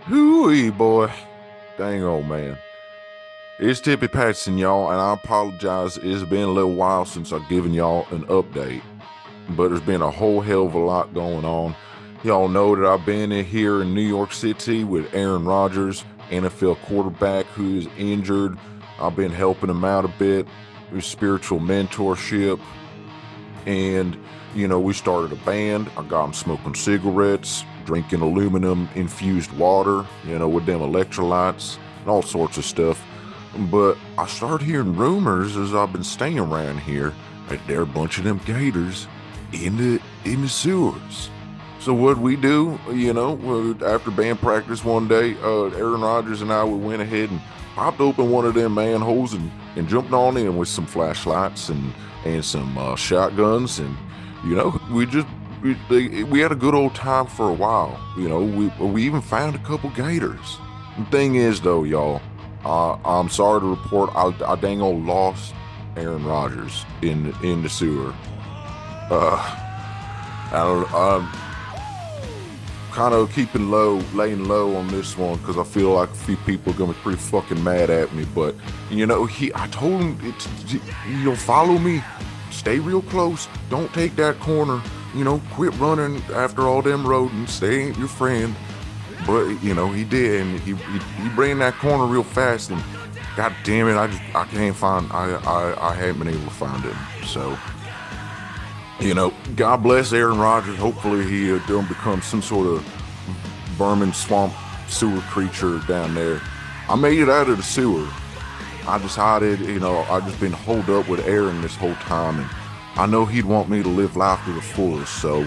Hooey, boy. Dang old man. It's Tippy Patson, y'all, and I apologize. It's been a little while since I've given y'all an update, but there's been a whole hell of a lot going on. Y'all know that I've been in here in New York City with Aaron Rodgers, NFL quarterback who is injured. I've been helping him out a bit with spiritual mentorship, and, you know, we started a band. I got him smoking cigarettes, drinking aluminum-infused water, you know, with them electrolytes, and all sorts of stuff. But I started hearing rumors as I've been staying around here that there are a bunch of them gators in the sewers. So what we do, you know, after band practice one day, Aaron Rodgers and I, we went ahead and popped open one of them manholes and jumped on in with some flashlights and some shotguns, and, you know, we had a good old time for a while. You know, we even found a couple gators. The thing is, though, y'all, I'm sorry to report I dang old lost Aaron Rodgers in the sewer. I'm kind of laying low on this one because I feel like a few people are gonna be pretty fucking mad at me. But, you know, I told him, you know, follow me, stay real close, don't take that corner, you know, quit running after all them rodents, they ain't your friend. But, you know, he did, and he ran that corner real fast, and god damn it, I can't find, I haven't been able to find him. So, you know, God bless Aaron Rodgers. Hopefully he don't become some sort of vermin swamp sewer creature down there. I made it out of the sewer. I decided, you know, I've just been holed up with Aaron this whole time, and I know he'd want me to live life to the fullest, so,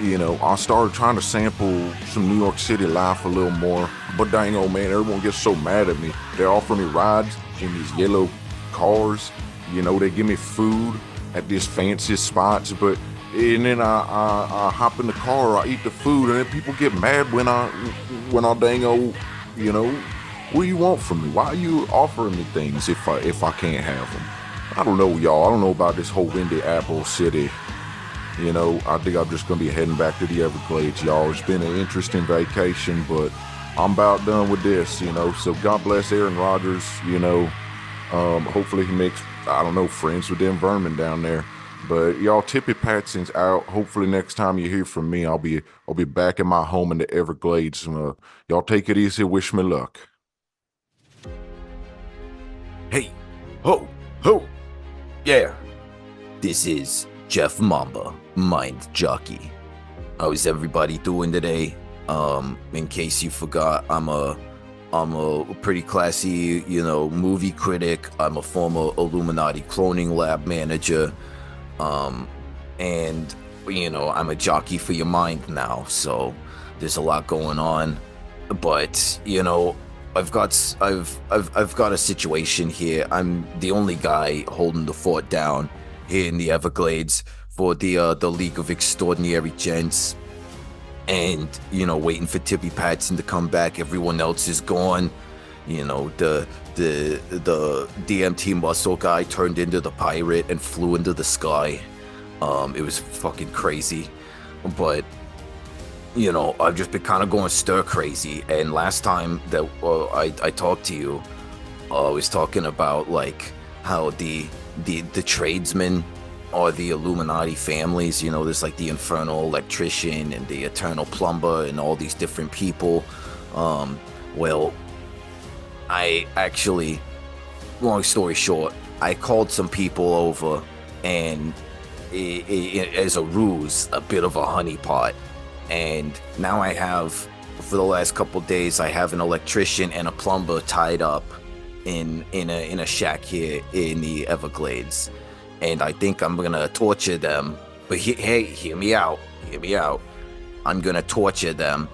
you know, I started trying to sample some New York City life a little more. But dang old man, everyone gets so mad at me. They offer me rides in these yellow cars. You know, they give me food at these fancy spots. And then I hop in the car, I eat the food, and then people get mad when I dang old, you know, what do you want from me? Why are you offering me things if I can't have them? I don't know, y'all. I don't know about this whole Windy Apple City. You know, I think I'm just going to be heading back to the Everglades, y'all. It's been an interesting vacation, but I'm about done with this, you know. So God bless Aaron Rodgers, you know. Hopefully he makes, I don't know, friends with them vermin down there. But y'all, Tippy Patson's out. Hopefully next time you hear from me, I'll be back in my home in the Everglades. Y'all take it easy. Wish me luck. Hey, ho, yeah. This is Jeff Mamba, Mind Jockey. How's everybody doing today? In case you forgot, I'm a pretty classy, you know, movie critic. I'm a former Illuminati cloning lab manager. And, you know, I'm a jockey for your mind now, so there's a lot going on. But, you know, I've got a situation here. I'm the only guy holding the fort down here in the Everglades for the League of Extraordinary Gents, and, you know, waiting for Tippy Patson to come back. Everyone else is gone. You know, the DMT muscle guy turned into the pirate and flew into the sky. It was fucking crazy, but, you know, I've just been kind of going stir crazy. And last time that I talked to you, I was talking about, like, how the tradesmen are the Illuminati families. You know, there's like the infernal electrician and the eternal plumber and all these different people. Well, I actually, long story short, I called some people over, and as a ruse, a bit of a honeypot. And now I have, for the last couple days, I have an electrician and a plumber tied up in a shack here in the Everglades, and I think I'm gonna torture them. But hey, hear me out. I'm gonna torture them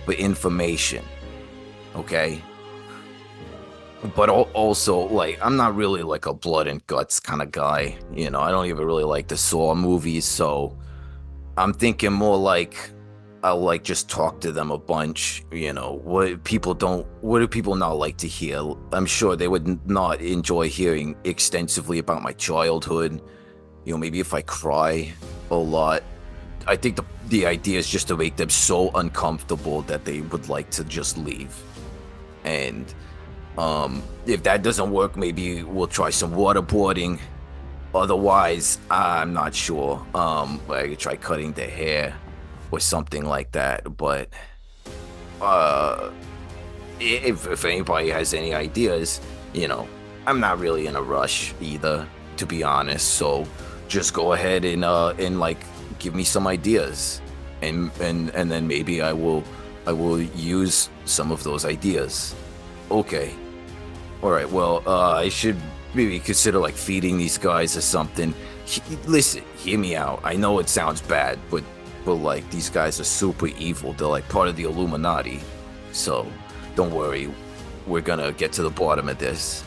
for information, okay? But also, like, I'm not really like a blood and guts kind of guy, you know. I don't even really like the Saw movies, so I'm thinking more like I'll like just talk to them a bunch, you know. What do people not like to hear? I'm sure they would not enjoy hearing extensively about my childhood. You know, maybe if I cry a lot, I think the idea is just to make them so uncomfortable that they would like to just leave. And if that doesn't work, maybe we'll try some waterboarding. Otherwise, I'm not sure. I could try cutting their hair or something like that. But if anybody has any ideas, I'm not really in a rush either, to be honest. So just go ahead and like give me some ideas, and then maybe I will use some of those ideas. Okay. All right. Well, I should maybe consider like feeding these guys or something. Listen, hear me out. I know it sounds bad, but like these guys are super evil. They're like part of the Illuminati. So don't worry. We're gonna get to the bottom of this.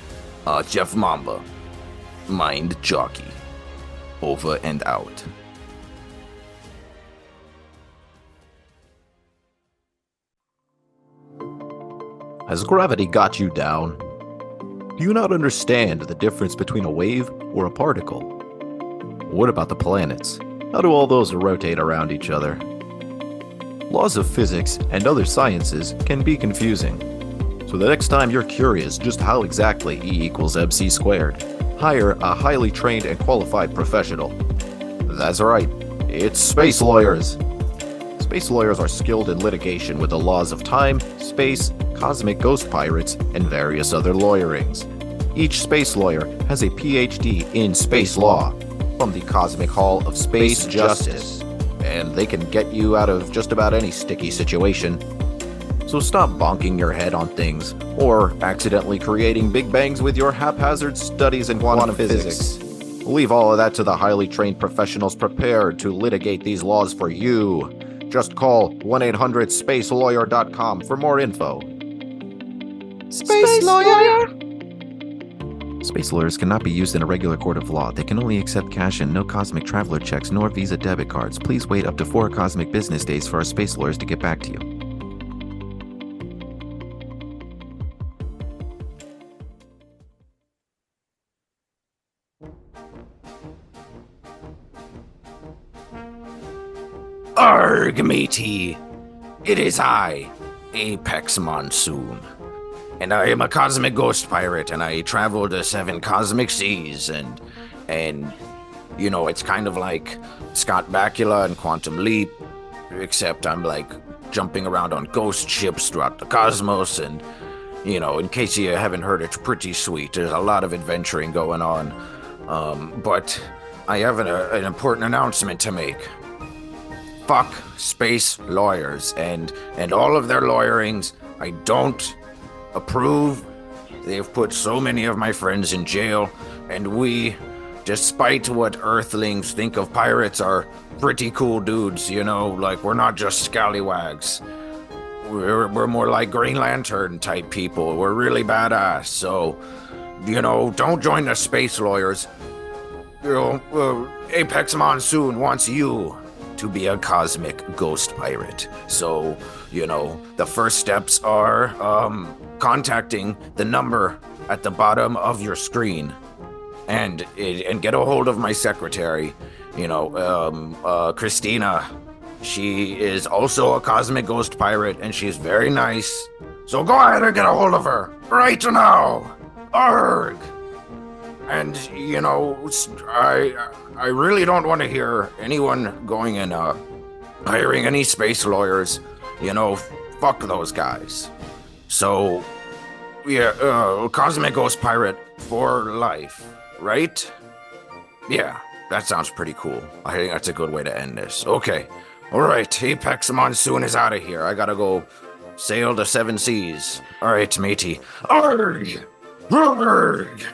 Jeff Mamba, Mind Jockey, over and out. Has gravity got you down? Do you not understand the difference between a wave or a particle? What about the planets? How do all those rotate around each other? Laws of physics and other sciences can be confusing. So the next time you're curious just how exactly E equals MC squared, hire a highly trained and qualified professional. That's right, it's space lawyers. Space lawyers are skilled in litigation with the laws of time, space, cosmic ghost pirates, and various other lawyerings. Each space lawyer has a PhD in space law from the Cosmic Hall of Space Justice, and they can get you out of just about any sticky situation. So stop bonking your head on things, or accidentally creating big bangs with your haphazard studies in quantum physics. Leave all of that to the highly trained professionals prepared to litigate these laws for you. Just call 1-800-SpaceLawyer.com for more info. Space lawyer? Space lawyers cannot be used in a regular court of law. They can only accept cash and no cosmic traveler checks nor Visa debit cards. Please wait up to 4 cosmic business days for our space lawyers to get back to you. Arg, matey! It is I, Apex Monsoon. And I am a cosmic ghost pirate, and I travel the 7 cosmic seas, and it's kind of like Scott Bakula and Quantum Leap, except I'm like jumping around on ghost ships throughout the cosmos, and in case you haven't heard, it's pretty sweet. There's a lot of adventuring going on, but I have an important announcement to make. Fuck space lawyers and all of their lawyerings. I don't approve. They've put so many of my friends in jail, and we, despite what Earthlings think of pirates, are pretty cool dudes, like we're not just scallywags. We're more like Green Lantern type people. We're really badass. So, don't join the space lawyers. Apex Monsoon wants you to be a cosmic ghost pirate. So, the first steps are contacting the number at the bottom of your screen and get a hold of my secretary, Christina. She is also a cosmic ghost pirate, and she's very nice. So go ahead and get a hold of her right now. Arg! And, I really don't want to hear anyone going and hiring any space lawyers. Fuck those guys. So, yeah, Cosmic Ghost Pirate for life, right? Yeah, that sounds pretty cool. I think that's a good way to end this. Okay, alright, Apex Monsoon is out of here. I gotta go sail the 7 seas. Alright, matey. Arg! Arg!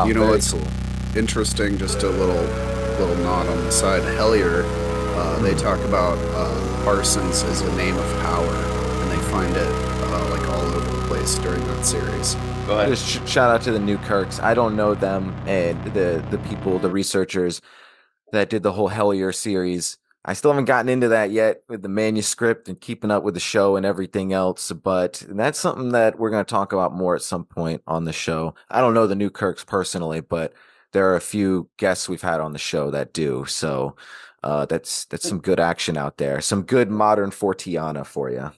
You know, very it's cool. interesting. Just a little nod on the side. Hellier, they talk about Parsons as a name of power, and they find it like all over the place during that series. Go ahead. Just shout out to the New Kirks. I don't know them and the people, the researchers that did the whole Hellier series. I still haven't gotten into that yet with the manuscript and keeping up with the show and everything else, but that's something that we're going to talk about more at some point on the show. I don't know the New Kirks personally, but there are a few guests we've had on the show that do. So that's some good action out there. Some good modern Fortiana for you.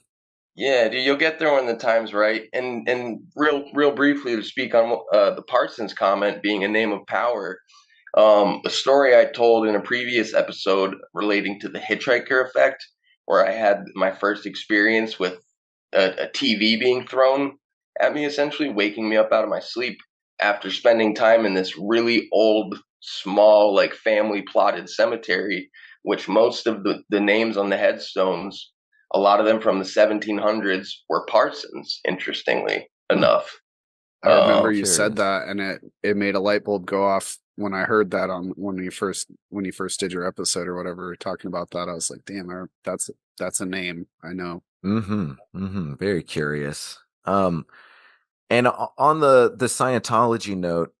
Yeah, dude, you'll get there when the time's right. And real briefly to speak on the Parsons comment being a name of power. A story I told in a previous episode relating to the hitchhiker effect, where I had my first experience with a TV being thrown at me, essentially waking me up out of my sleep after spending time in this really old, small, like family plotted cemetery, which most of the names on the headstones, a lot of them from the 1700s, were Parsons, interestingly enough. I remember you curious. said that, and it made a light bulb go off when I heard that on when you first did your episode or whatever, talking about that. I was like, damn, that's a name I know. Very curious. And on the Scientology note,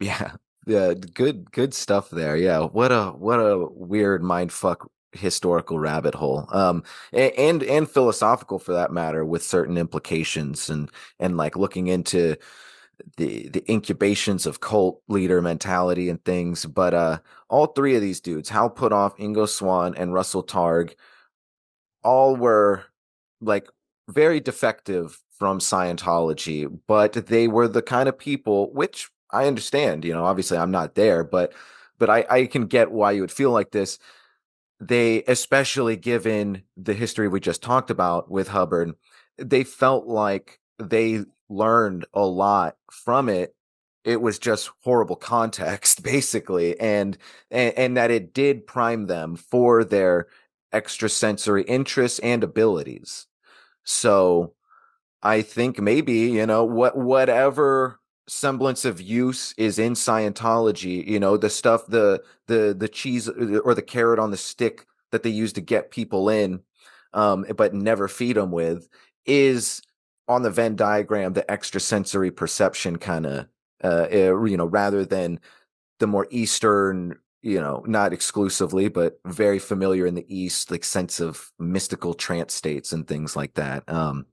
yeah, good stuff there. Yeah, what a weird mindfuck historical rabbit hole. And philosophical for that matter, with certain implications and like looking into the incubations of cult leader mentality and things. But all three of these dudes, Hal Puthoff, Ingo Swann, and Russell Targ, all were like very defective from Scientology, but they were the kind of people, which I understand, obviously I'm not there, but I can get why you would feel like this. They, especially given the history we just talked about with Hubbard, they felt like they learned a lot from it. It was just horrible context, basically, and that it did prime them for their extrasensory interests and abilities. So I think maybe, whatever semblance of use is in Scientology, the stuff, the cheese or the carrot on the stick that they use to get people in, but never feed them with, is on the Venn diagram, the extrasensory perception kind of, rather than the more Eastern, not exclusively, but very familiar in the East, like sense of mystical trance states and things like that. And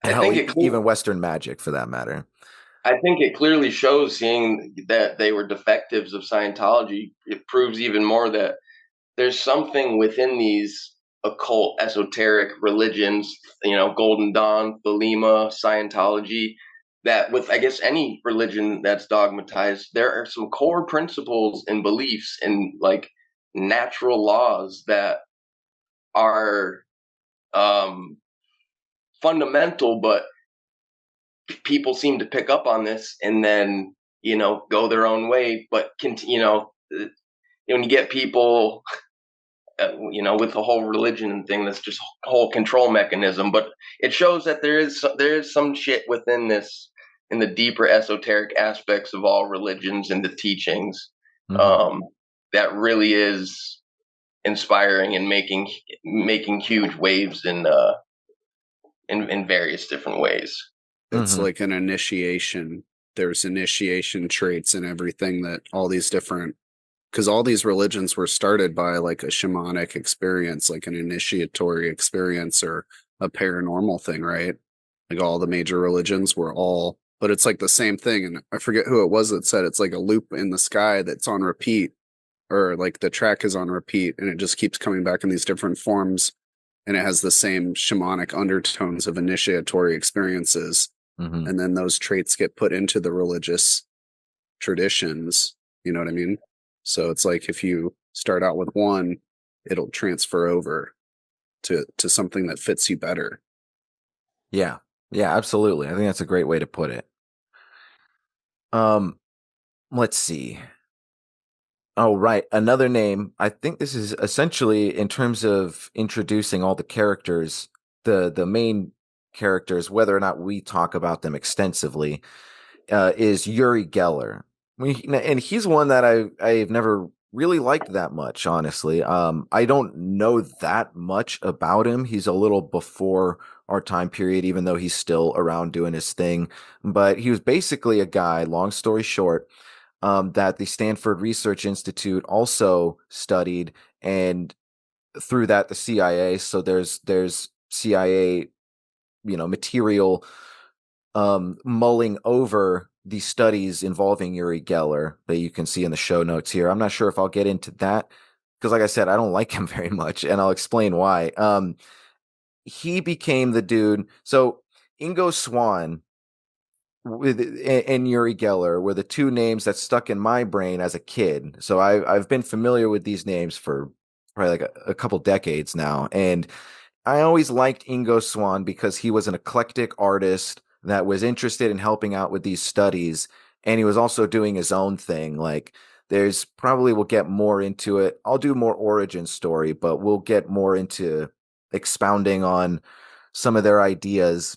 I hell, think it even Western magic for that matter. I think it clearly shows, seeing that they were defectives of Scientology. It proves even more that there's something within these occult, esoteric religions, Golden Dawn, Thelema, Scientology, that with, I guess, any religion that's dogmatized, there are some core principles and beliefs and like natural laws that are fundamental, but people seem to pick up on this and then go their own way. But when you get people with the whole religion thing, that's just a whole control mechanism. But it shows that there is some shit within this, in the deeper esoteric aspects of all religions and the teachings, that really is inspiring and making huge waves in various different ways. It's like an initiation. There's initiation traits and everything that all these different, because all these religions were started by like a shamanic experience, like an initiatory experience or a paranormal thing, right? Like all the major religions were all, but it's like the same thing. And I forget who it was that said it's like a loop in the sky that's on repeat, or like the track is on repeat and it just keeps coming back in these different forms. And it has the same shamanic undertones of initiatory experiences. And then those traits get put into the religious traditions. You know what I mean? So it's like if you start out with one, it'll transfer over to something that fits you better. Yeah, absolutely. I think that's a great way to put it. Let's see. Oh, right. Another name. I think this is essentially, in terms of introducing all the characters, the main characters, whether or not we talk about them extensively, is Uri Geller. And he's one that I've never really liked that much, honestly. I don't know that much about him. He's a little before our time period, even though he's still around doing his thing. But he was basically a guy, long story short, that the Stanford Research Institute also studied, and through that the CIA. So there's CIA, material mulling over the studies involving Uri Geller that you can see in the show notes here. I'm not sure if I'll get into that because, like I said, I don't like him very much, and I'll explain why. He became the dude. So Ingo Swann and Uri Geller were the two names that stuck in my brain as a kid. So I've been familiar with these names for probably like a couple decades now, and I always liked Ingo Swann because he was an eclectic artist that was interested in helping out with these studies, and he was also doing his own thing. Like, there's probably, we'll get more into it. I'll do more origin story, but we'll get more into expounding on some of their ideas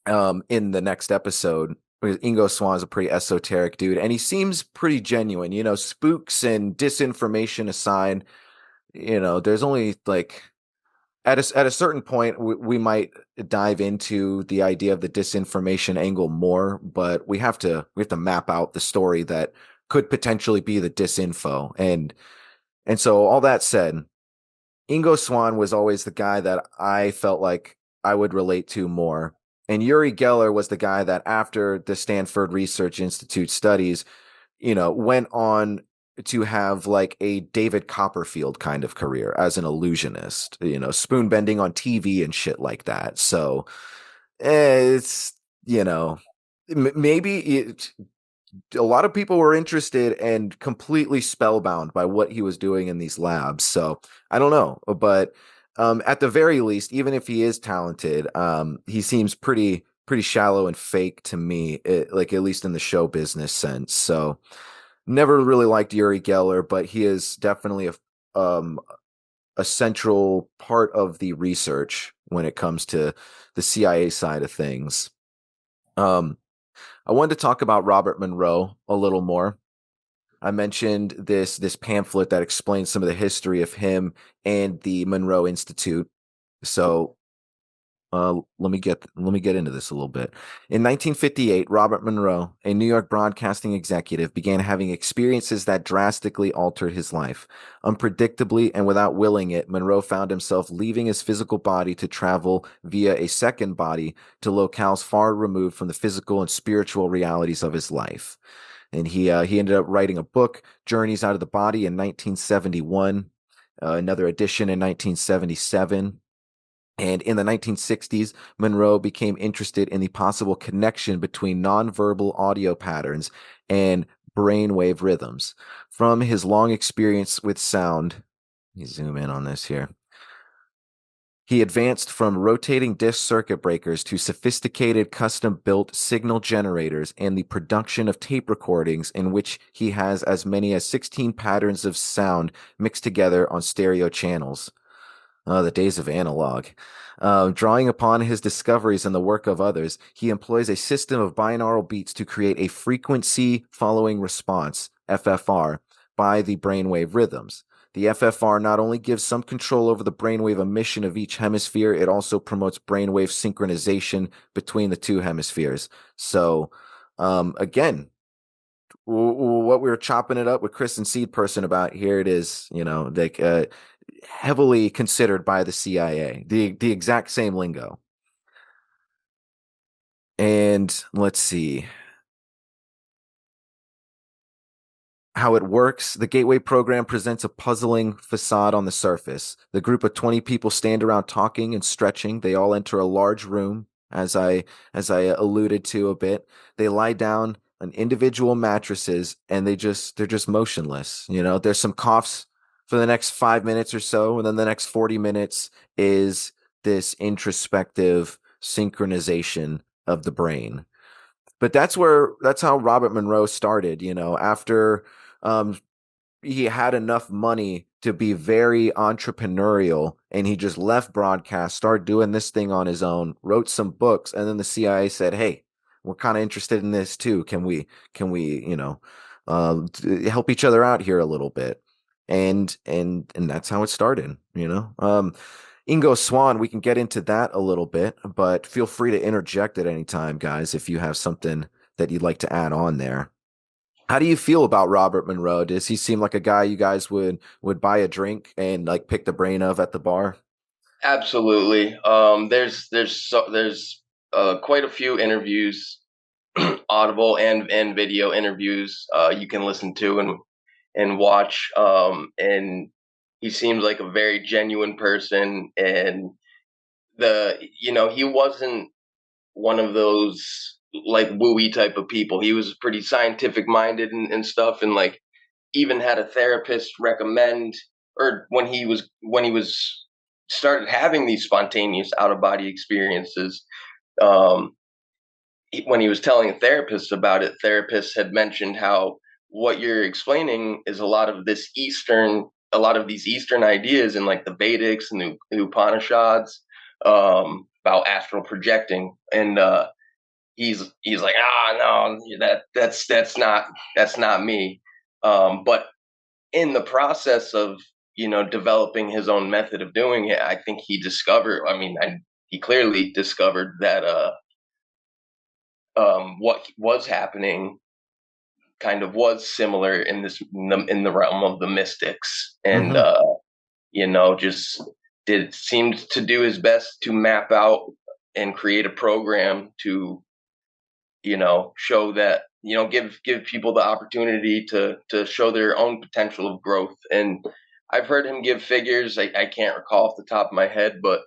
in the next episode. Because Ingo Swann is a pretty esoteric dude, and he seems pretty genuine. Spooks and disinformation aside, there's only like at a certain point we might dive into the idea of the disinformation angle more, but we have to map out the story that could potentially be the disinfo. And so, all that said, Ingo Swann was always the guy that I felt like I would relate to more. And Uri Geller was the guy that, after the Stanford Research Institute studies, went on to have like a David Copperfield kind of career as an illusionist, spoon bending on TV and shit like that. So it's, maybe a lot of people were interested and completely spellbound by what he was doing in these labs. So I don't know, but at the very least, even if he is talented, he seems pretty shallow and fake to me, like at least in the show business sense. So never really liked Uri Geller, but he is definitely a central part of the research when it comes to the CIA side of things. I wanted to talk about Robert Monroe a little more. I mentioned this pamphlet that explains some of the history of him and the Monroe Institute. So let me get into this a little bit. In 1958, Robert Monroe, a New York broadcasting executive, began having experiences that drastically altered his life. Unpredictably and without willing it, Monroe found himself leaving his physical body to travel via a second body to locales far removed from the physical and spiritual realities of his life. And he ended up writing a book, Journeys Out of the Body, in 1971, another edition in 1977. And in the 1960s, Monroe became interested in the possible connection between nonverbal audio patterns and brainwave rhythms. From his long experience with sound, let me zoom in on this here. He advanced from rotating disc circuit breakers to sophisticated custom-built signal generators and the production of tape recordings in which he has as many as 16 patterns of sound mixed together on stereo channels. The days of analog. Drawing upon his discoveries and the work of others, he employs a system of binaural beats to create a frequency following response, FFR, by the brainwave rhythms. The FFR not only gives some control over the brainwave emission of each hemisphere, it also promotes brainwave synchronization between the two hemispheres. So, again, what we were chopping it up with Chris and Seedperson about, here it is, like heavily considered by the CIA, the exact same lingo. And let's see how it works. The Gateway program presents a puzzling facade on the surface. The group of 20 people stand around talking and stretching. They all enter a large room, as I alluded to a bit. They lie down on individual mattresses, and they're just motionless. There's some coughs for the next 5 minutes or so, and then the next 40 minutes is this introspective synchronization of the brain. But that's how Robert Monroe started, after he had enough money to be very entrepreneurial, and he just left broadcast, started doing this thing on his own, wrote some books, and then the CIA said, hey, we're kind of interested in this too. Can we help each other out here a little bit? And that's how it started, Ingo Swan, we can get into that a little bit, but feel free to interject at any time, guys, if you have something that you'd like to add on there. How do you feel about Robert Monroe? Does he seem like a guy you guys would buy a drink and like pick the brain of at the bar? Absolutely. There's quite a few interviews, audible and video interviews you can listen to and watch. And he seems like a very genuine person, and he wasn't one of those like wooey type of people. He was pretty scientific minded and stuff, and like even had a therapist recommend, or when he was started having these spontaneous out of body experiences, um, when he was telling a therapist about it, therapists had mentioned how what you're explaining is a lot of these Eastern ideas in like the Vedics and the Upanishads, about astral projecting. And he's like, no, that's not me. But in the process of developing his own method of doing it, I think he clearly discovered that what was happening kind of was similar in the realm of the mystics, and just did seemed to do his best to map out and create a program to show that, give people the opportunity to show their own potential of growth. And I've heard him give figures. I can't recall off the top of my head, but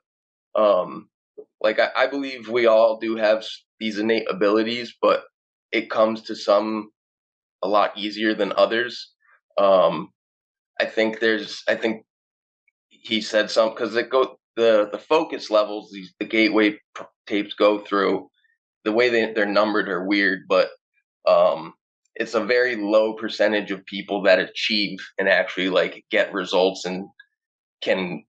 like I believe we all do have these innate abilities, but it comes to some a lot easier than others. I think he said something, because the focus levels, the gateway tapes go through, the way they're numbered are weird, but it's a very low percentage of people that achieve and actually like get results and can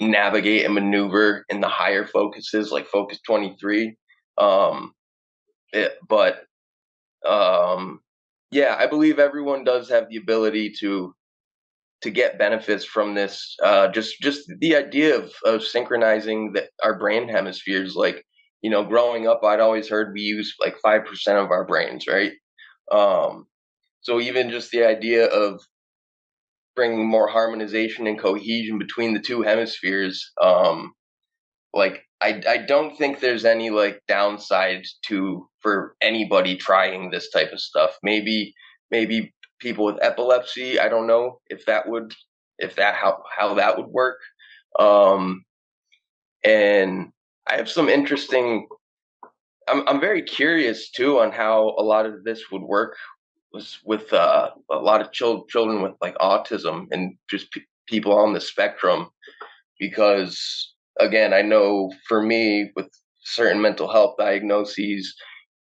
navigate and maneuver in the higher focuses, like focus 23. But yeah, I believe everyone does have the ability to get benefits from this. Just the idea of synchronizing our brain hemispheres. Like, growing up, I'd always heard we use like 5% of our brains, right? So even just the idea of bringing more harmonization and cohesion between the two hemispheres, like I don't think there's any like downside for anybody trying this type of stuff. Maybe people with epilepsy, I don't know if how that would work. And I have some interesting. I'm very curious too on how a lot of this would work with a lot of children with like autism and just people on the spectrum, because again, I know for me with certain mental health diagnoses,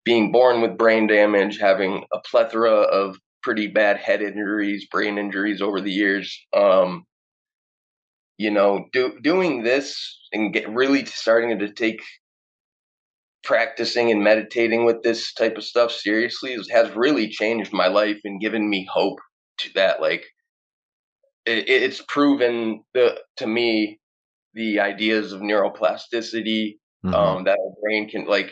being born with brain damage, having a plethora of pretty bad head injuries, brain injuries over the years, doing this and really starting to take practicing and meditating with this type of stuff seriously has really changed my life and given me hope that like it's proven to me the ideas of neuroplasticity, that our brain can like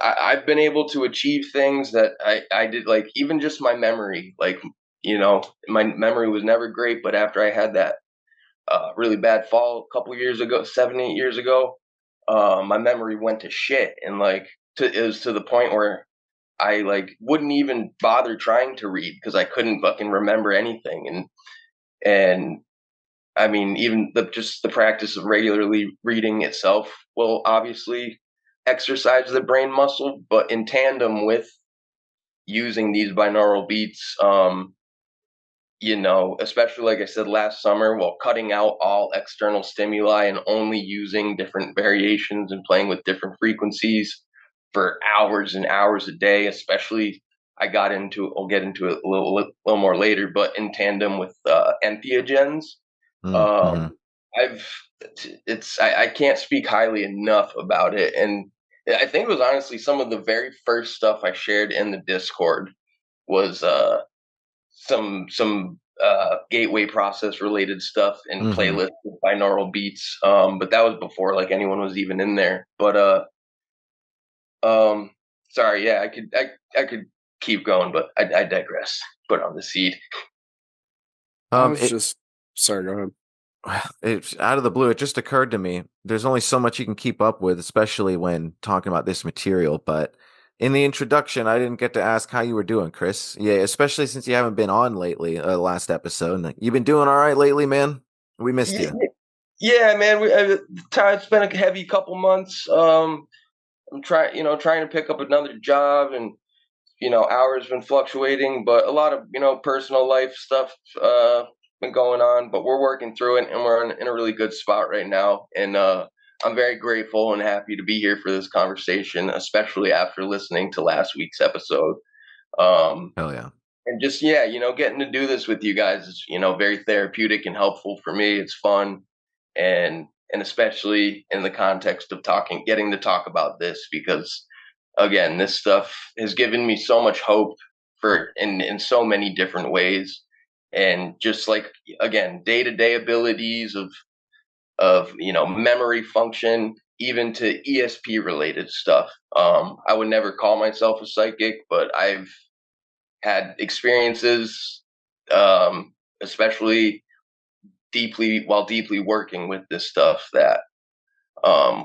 I've been able to achieve things that I did, like even just my memory, like my memory was never great, but after I had that really bad fall a couple years ago, 7-8 years ago, my memory went to shit, and like it was to the point where I like wouldn't even bother trying to read because I couldn't fucking remember anything. And I mean, even just the practice of regularly reading itself will obviously exercise the brain muscle, but in tandem with using these binaural beats, especially like I said last summer, while cutting out all external stimuli and only using different variations and playing with different frequencies for hours and hours a day, especially I'll get into it a little more later, but in tandem with entheogens. I can't speak highly enough about it, and I think it was honestly some of the very first stuff I shared in the Discord was some gateway process related stuff and Mm-hmm. playlists with binaural beats. But that was before like anyone was even in there. But sorry, yeah, I could keep going, but I digress. Put on the seed. I Um, was it, just sorry. Go ahead. it's out of the blue. It just occurred to me. There's only so much you can keep up with, especially when talking about this material. But in the introduction, I didn't get to ask how you were doing, Chris. Yeah, especially since you haven't been on lately. Last episode, like, you been doing all right lately, man? We missed Yeah, you. yeah, man. It's been a heavy couple months. I'm trying to pick up another job, and hours been fluctuating, but a lot of personal life stuff been going on. But we're working through it, and we're in a really good spot right now. And I'm very grateful and happy to be here for this conversation, especially after listening to last week's episode. Um, Hell yeah. and just getting to do this with you guys is very therapeutic and helpful for me. It's fun, and especially in the context of getting to talk about this, because again, this stuff has given me so much hope for in so many different ways, and just like, again, day-to-day abilities of memory function, even to ESP related stuff. I would never call myself a psychic, but I've had experiences, especially deeply working with this stuff, that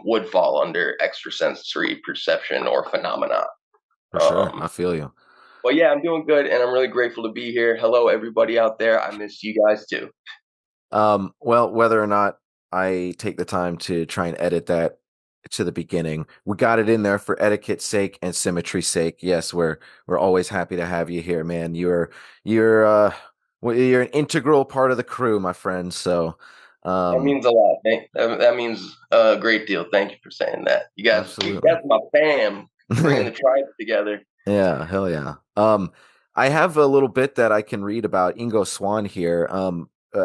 would fall under extrasensory perception or phenomena. For sure. Um, I feel you. but yeah, I'm doing good, and I'm really grateful to be here. Hello, everybody out there. I miss you guys too. Well, whether or not I take the time to try and edit that to the beginning, we got it in there for etiquette's sake and symmetry's sake. Yes, we're always happy to have you here, man. You're an integral part of the crew, my friend. So, That um, means a lot. That means a great deal. Thank you for saying that. You absolutely. guys, my fam, bringing the tribe together. Yeah, hell yeah. I have a little bit that I can read about Ingo Swan here.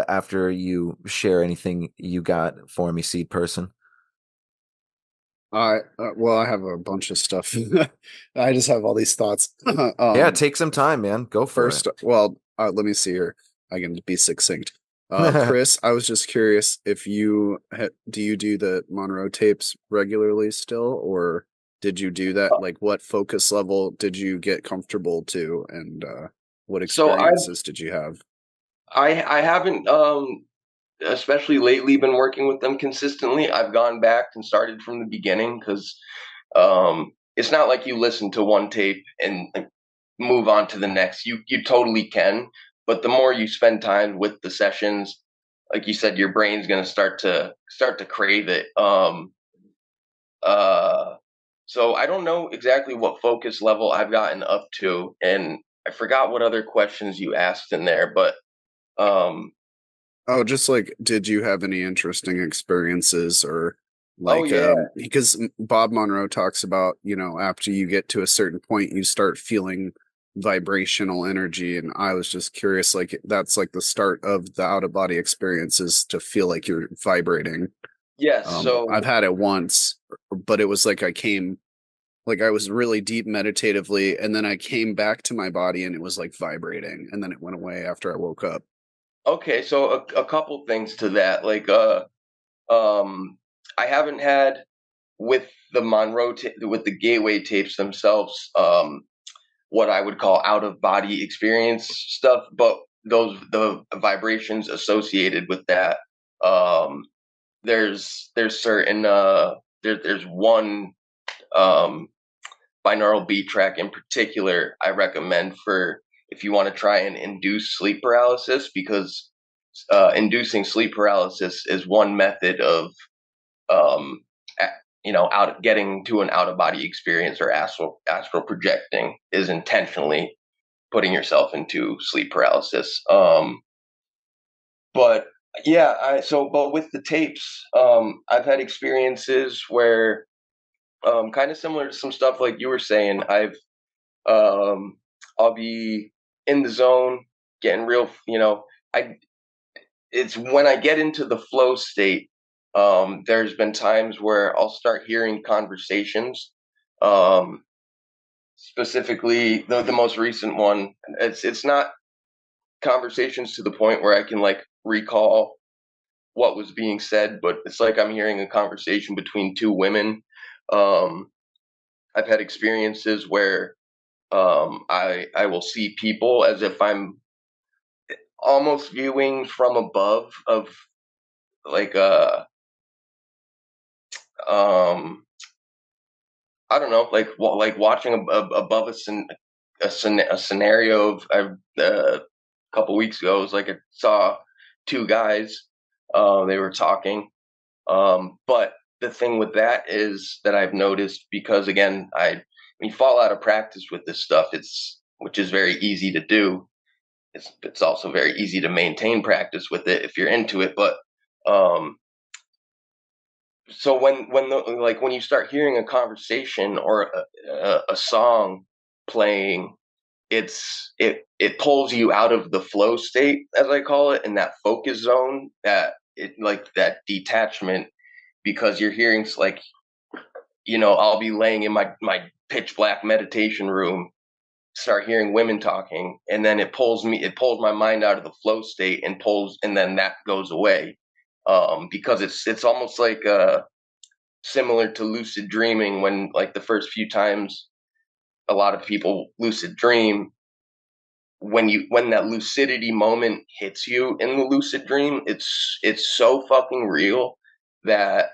After you share anything you got for me, seed person. Well, I have a bunch of stuff. I just have all these thoughts. Yeah, take some time, man. Go for First, well, let me see here. I can be succinct. it. Chris, I was just curious if do you do the Monroe tapes regularly still, or did you do that? Like, what focus level did you get comfortable to, and what So experiences did you have? I haven't especially lately been working with them consistently. I've gone back and started from the beginning, because it's not like you listen to one tape and like, move on to the next. You totally can, but the more you spend time with the sessions, like you said, your brain's going to start to crave it. Uh, so I don't know exactly what focus level I've gotten up to, and I forgot what other questions you asked in there, but um, Oh, just like, did you have any interesting experiences, or oh like, yeah, because Bob Monroe talks about, after you get to a certain point, you start feeling vibrational energy. And I was just curious, like, that's like the start of the out of body experiences, to feel like you're vibrating. yes. So I've had it once, but it was like I was really deep meditatively, and then I came back to my body and it was like vibrating, and then it went away after I woke up. okay, so a couple things to that, like um, I haven't had with the with the gateway tapes themselves, what I would call out of body experience stuff, but the vibrations associated with that. Um, there's certain there's one um binaural beat track in particular I recommend for if you want to try and induce sleep paralysis, because inducing sleep paralysis is one method of um, out getting to an out of body experience, or astral projecting is intentionally putting yourself into sleep paralysis. But yeah, but with the tapes, I've had experiences where kind of similar to some stuff like you were saying. Um, I'll be in the zone, getting real. I it's when I get into the flow state. There's been times where I'll start hearing conversations, Specifically, the most recent one. It's not conversations to the point where I can like recall what was being said, but it's like I'm hearing a conversation between two women. Um, I've had experiences where I will see people as if I'm almost viewing from above of like um I don't know, like watching above a scenario of a couple weeks ago. It was like I saw two guys, they were talking, but the thing with that is that I've noticed, because again, we fall out of practice with this stuff. Which is very easy to do. It's also very easy to maintain practice with it if you're into it. But um, so when you start hearing a conversation or a song playing, it pulls you out of the flow state, as I call it, in that focus zone, that detachment, because you're hearing like, I'll be laying in my pitch black meditation room, start hearing women talking, and then it pulls my mind out of the flow state and then that goes away, because it's almost like similar to lucid dreaming, when like the first few times a lot of people lucid dream, when that lucidity moment hits you in the lucid dream, it's so fucking real that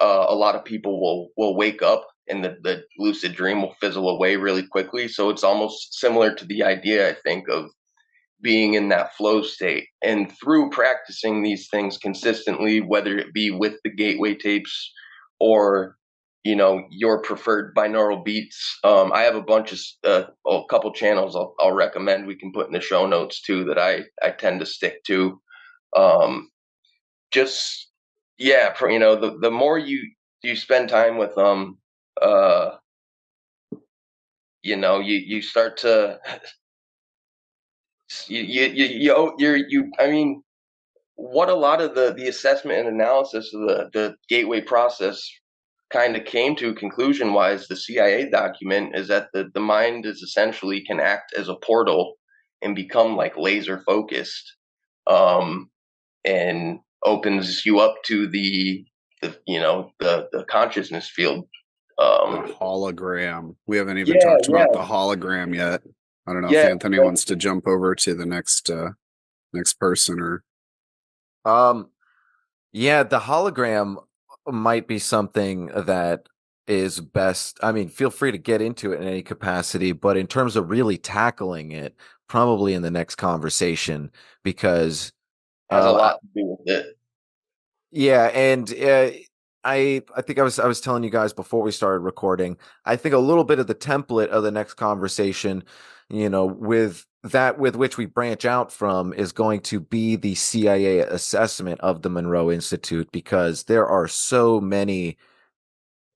a lot of people will wake up and the lucid dream will fizzle away really quickly. So it's almost similar to the idea, I think, of being in that flow state. And through practicing these things consistently, whether it be with the gateway tapes or your preferred binaural beats, I have a couple channels I'll recommend, we can put in the show notes too, that I tend to stick to. Just yeah, the more you spend time with them, uh you start to I mean, what a lot of the assessment and analysis of the gateway process kind of came to conclusion wise, the CIA document, is that the mind is essentially can act as a portal and become like laser focused, um and opens you up to the consciousness field. The hologram. We haven't even Yeah, talked yeah, about the hologram yet. I don't know if yeah. Anthony wants to jump over to the next person or Um, yeah, the hologram might be something that is best. I mean, feel free to get into it in any capacity, but in terms of really tackling it, probably in the next conversation, because Has a um, lot to do with it. yeah, and I think I was telling you guys before we started recording. I think a little bit of the template of the next conversation, with which we branch out from, is going to be the CIA assessment of the Monroe Institute, because there are so many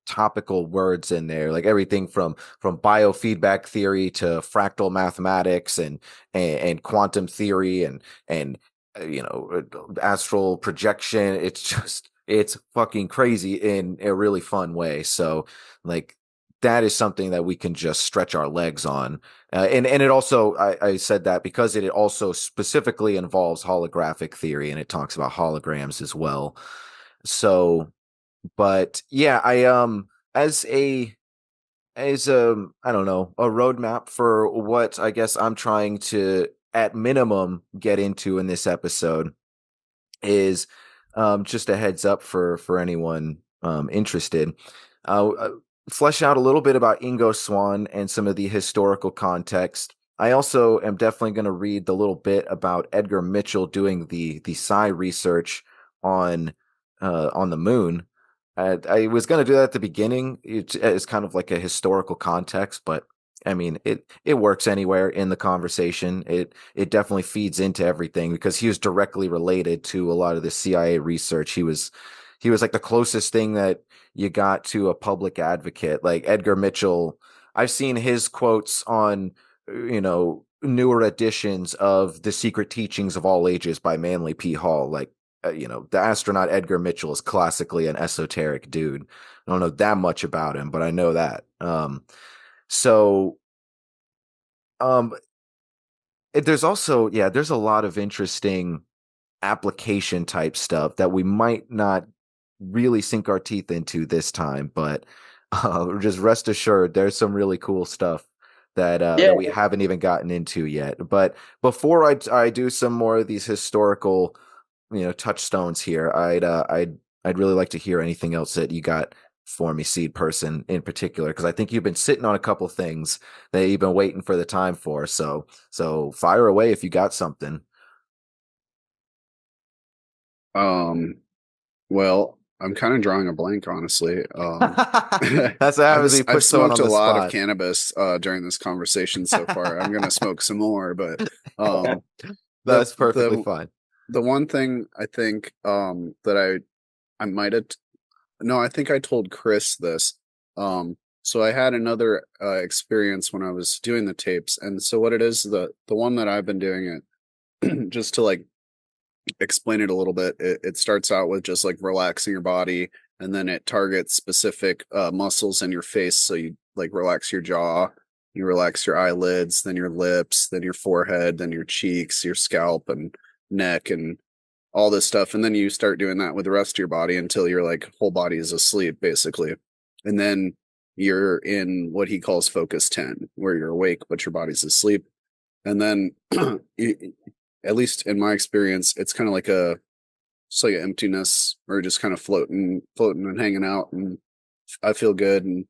topical words in there, like everything from biofeedback theory to fractal mathematics and quantum theory and astral projection. It's fucking crazy in a really fun way. So like that is something that we can just stretch our legs on. And it also, I said that because it also specifically involves holographic theory, and it talks about holograms as well. So, but yeah, as a I don't know, a roadmap for what I guess I'm trying to at minimum get into in this episode is just a heads up for anyone interested. Flesh out a little bit about Ingo Swann and some of the historical context. I also am definitely going to read the little bit about Edgar Mitchell doing the psi research on the moon. I was going to do that at the beginning. It's kind of like a historical context, but I mean, it works anywhere in the conversation. It definitely feeds into everything because he was directly related to a lot of the CIA research. He was like the closest thing that you got to a public advocate. Like Edgar Mitchell, I've seen his quotes on newer editions of The Secret Teachings of All Ages by Manly P. Hall. Like the astronaut Edgar Mitchell is classically an esoteric dude. I don't know that much about him, but I know that. So um, there's also, there's a lot of interesting application type stuff that we might not really sink our teeth into this time, but just rest assured there's some really cool stuff that we haven't even gotten into yet. But before I do some more of these historical touchstones here, I'd really like to hear anything else that you got for me, Seed Person, in particular, because I think you've been sitting on a couple things that you've been waiting for the time for. So fire away if you got something. Well, I'm kind of drawing a blank, honestly. That's what happens. I've smoked a lot spot. of cannabis during this conversation so far. I'm gonna smoke some more, but that's perfectly fine. The one thing I think that I might have no, I think I told Chris this. So I had another experience when I was doing the tapes, and so what it is, the one that I've been doing it just to like explain it a little bit. It starts out with just like relaxing your body, and then it targets specific muscles in your face. So you like relax your jaw, you relax your eyelids, then your lips, then your forehead, then your cheeks, your scalp and neck, and all this stuff. And then you start doing that with the rest of your body until your like whole body is asleep, basically. And then you're in what he calls focus 10, where you're awake but your body's asleep. And then at least in my experience, it's kind of like an emptiness, or just kind of floating and hanging out, and I feel good. And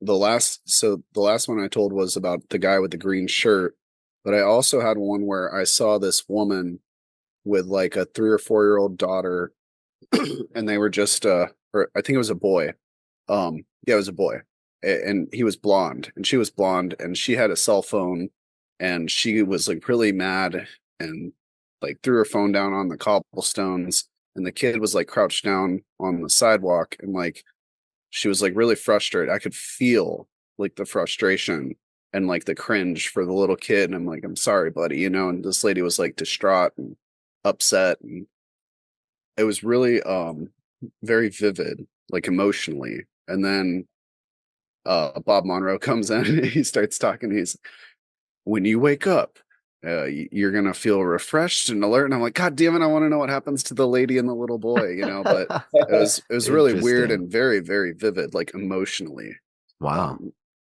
the last one I told was about the guy with the green shirt, but I also had one where I saw this woman with like a 3 or 4-year-old daughter, and they were just or I think it was a boy. Yeah, it was a boy, and he was blonde and she was blonde, and she had a cell phone, and she was like really mad and like threw her phone down on the cobblestones, and the kid was like crouched down on the sidewalk, and like she was like really frustrated. I could feel like the frustration and like the cringe for the little kid, and I'm like, I'm sorry, buddy, and this lady was like distraught and upset, and it was really very vivid, like emotionally. And then Bob Monroe comes in and he starts talking. He's, when you wake up, you're gonna feel refreshed and alert. And I'm like, God damn it, I want to know what happens to the lady and the little boy, But it was really weird and very, very vivid, like emotionally. Wow.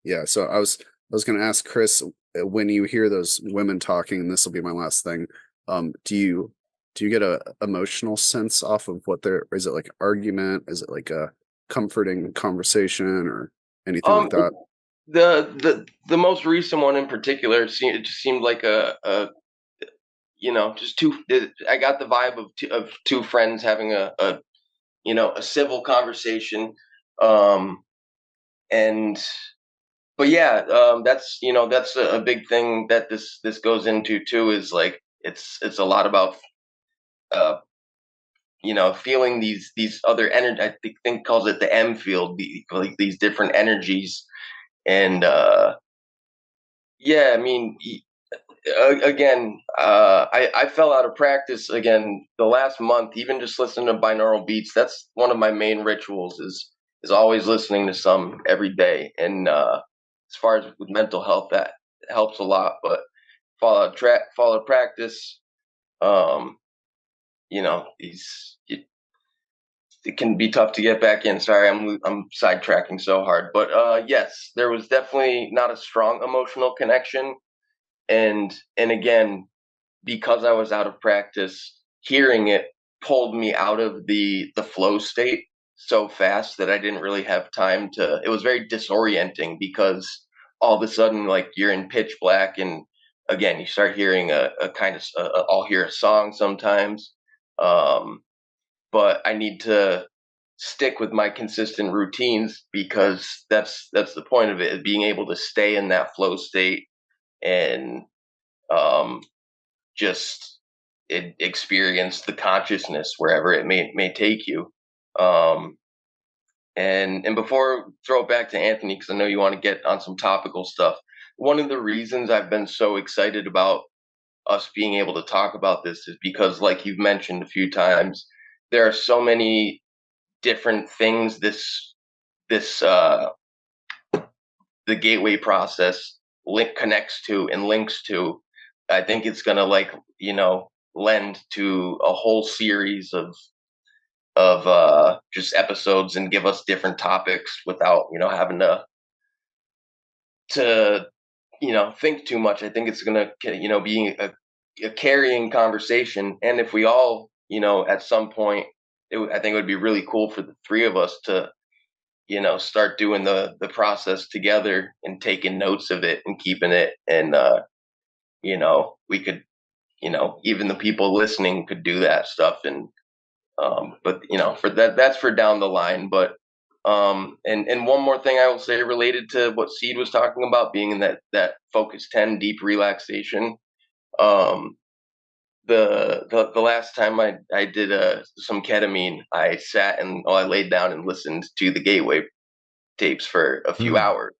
Yeah. So I was gonna ask Chris, when you hear those women talking, and this will be my last thing, do you get a emotional sense off of what is it like argument? Is it like a comforting conversation or anything like that? The most recent one in particular, it just seemed like a just two. I got the vibe of two friends having a civil conversation, and but yeah, that's a big thing that this goes into too, is like it's a lot about feeling these other energy. I think calls it the M field, like these different energies. And yeah, I mean, again, I fell out of practice again the last month, even just listening to binaural beats. That's one of my main rituals, is always listening to some every day. And as far as with mental health, that helps a lot. But fall out of practice, it can be tough to get back in. Sorry, I'm sidetracking so hard, but yes, there was definitely not a strong emotional connection, and again, because I was out of practice, hearing it pulled me out of the flow state so fast that I didn't really have time to. It was very disorienting, because all of a sudden, like, you're in pitch black, and again, you start hearing a kind of. I'll hear a song sometimes. But I need to stick with my consistent routines, because that's the point of it, being able to stay in that flow state and just experience the consciousness wherever it may take you. And before throw it back to Anthony, because I know you want to get on some topical stuff. One of the reasons I've been so excited about us being able to talk about this is because, like you've mentioned a few times, there are so many different things the gateway process connects to and links to. I think it's gonna, like, lend to a whole series of just episodes and give us different topics without having to think too much. I think it's gonna be a carrying conversation, and if we all at some point, I think it would be really cool for the three of us to start doing the process together and taking notes of it and keeping it, and we could, even the people listening could do that stuff. And but for that's for down the line. But and one more thing I will say related to what Seed was talking about, being in that focus 10 deep relaxation. um the last time I did some ketamine, I sat and I laid down and listened to the Gateway tapes for a few hours,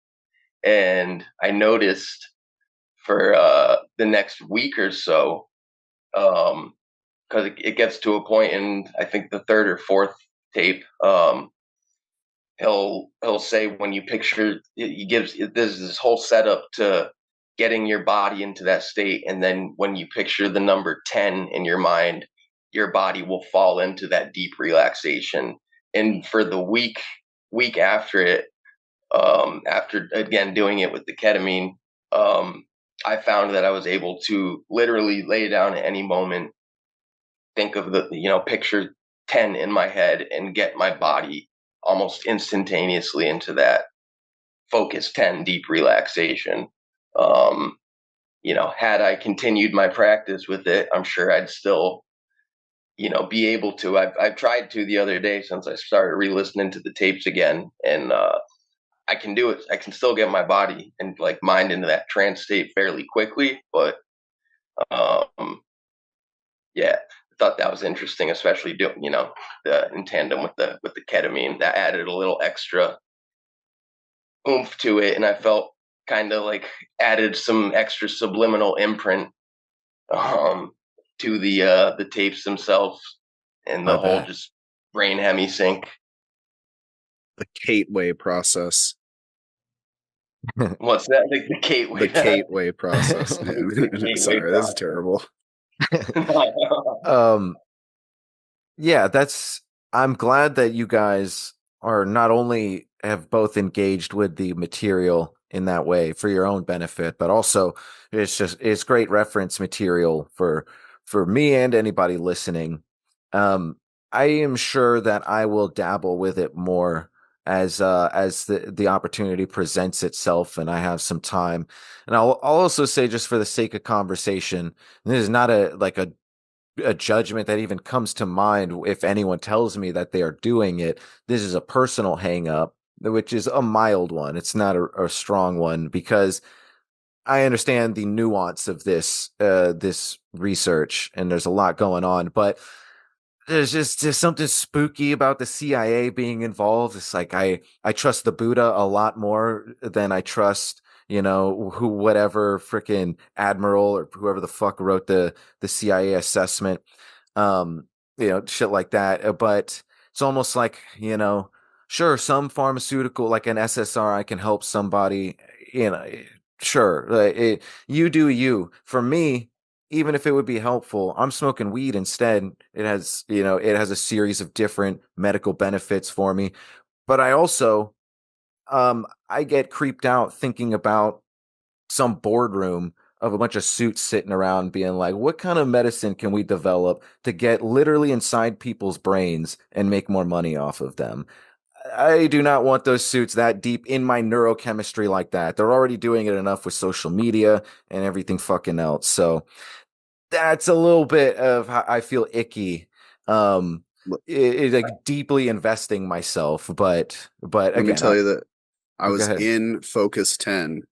and I noticed for the next week or so, because it gets to a point in, I think, the third or fourth tape. He'll say, when you picture, he gives there's this whole setup to getting your body into that state, and then when you picture the number 10 in your mind, your body will fall into that deep relaxation. And for the week after it, after again doing it with the ketamine, I found that I was able to literally lay down at any moment, think of picture 10 in my head, and get my body almost instantaneously into that focus 10 deep relaxation. um had I continued my practice with it, I'm sure I'd still be able to. I've tried to the other day, since I started re-listening to the tapes again, and I can do it. I can still get my body and like mind into that trance state fairly quickly. But um yeah, I thought that was interesting, especially doing in tandem with the ketamine. That added a little extra oomph to it, and I felt kind of like added some extra subliminal imprint um to the tapes themselves, and I the whole bet. just brain hemi sync. The Gateway process. What's that? The gateway. The Gateway process. Gateway Sorry, this is terrible. um yeah, I'm glad that you guys are not only have both engaged with the material in that way for your own benefit, but also it's great reference material for me and anybody listening. um I am sure that I will dabble with it more as the opportunity presents itself and I have some time. And I'll also say, just for the sake of conversation, this is not a judgment that even comes to mind if anyone tells me that they are doing it. This is a personal hang up, which is a mild one. It's not a strong one, because I understand the nuance of this research, and there's a lot going on, but there's something spooky about the CIA being involved. It's like I trust the Buddha a lot more than I trust whatever freaking admiral or whoever the fuck wrote the CIA assessment, shit like that. But it's almost like, sure, some pharmaceutical like an SSRI can help somebody, sure, you do you. For me, even if it would be helpful, I'm smoking weed instead. It has a series of different medical benefits for me. But I also, I get creeped out thinking about some boardroom of a bunch of suits sitting around being like, what kind of medicine can we develop to get literally inside people's brains and make more money off of them? I do not want those suits that deep in my neurochemistry like that. They're already doing it enough with social media and everything fucking else. So that's a little bit of how I feel icky. Like deeply investing myself, but Let me again, tell you that I go was ahead. in Focus 10.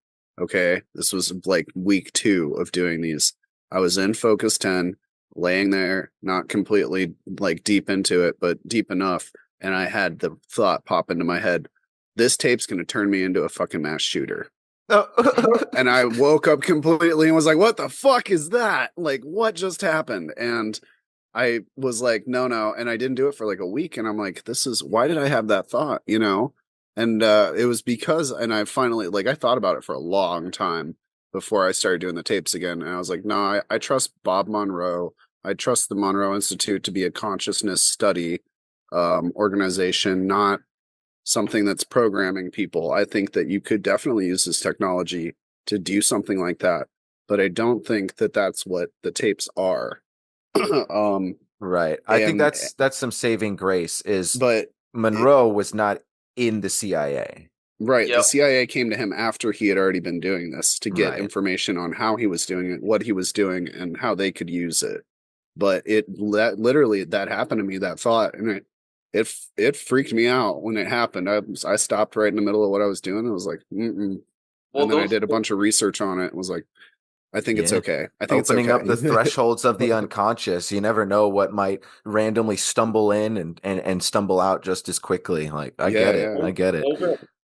Okay. This was like week 2 of doing these. I was in Focus 10, laying there, not completely like deep into it, but deep enough. And I had the thought pop into my head, this tape's going to turn me into a fucking mass shooter. And I woke up completely and was like, what the fuck is that? Like, what just happened? And I was like, no. And I didn't do it for like a week. And I'm like, why did I have that thought? And it was because, and I finally, like, I thought about it for a long time before I started doing the tapes again. And I was like, no, I trust Bob Monroe. I trust the Monroe Institute to be a consciousness study organization, not something that's programming people. I think that you could definitely use this technology to do something like that, but I don't think that that's what the tapes are. Right. I think that's some saving grace but Monroe was not in the CIA. Right. Yep. The CIA came to him after he had already been doing this to get information on how he was doing it, what he was doing, and how they could use it. But literally that happened to me, that thought, and it freaked me out when it happened. I stopped right in the middle of what I was doing. I was like, mm-mm. Well, and then I did a bunch of research on it and was like, I think it's okay. I think opening it's okay. up the thresholds of the unconscious. You never know what might randomly stumble in and stumble out just as quickly. Like, I get it.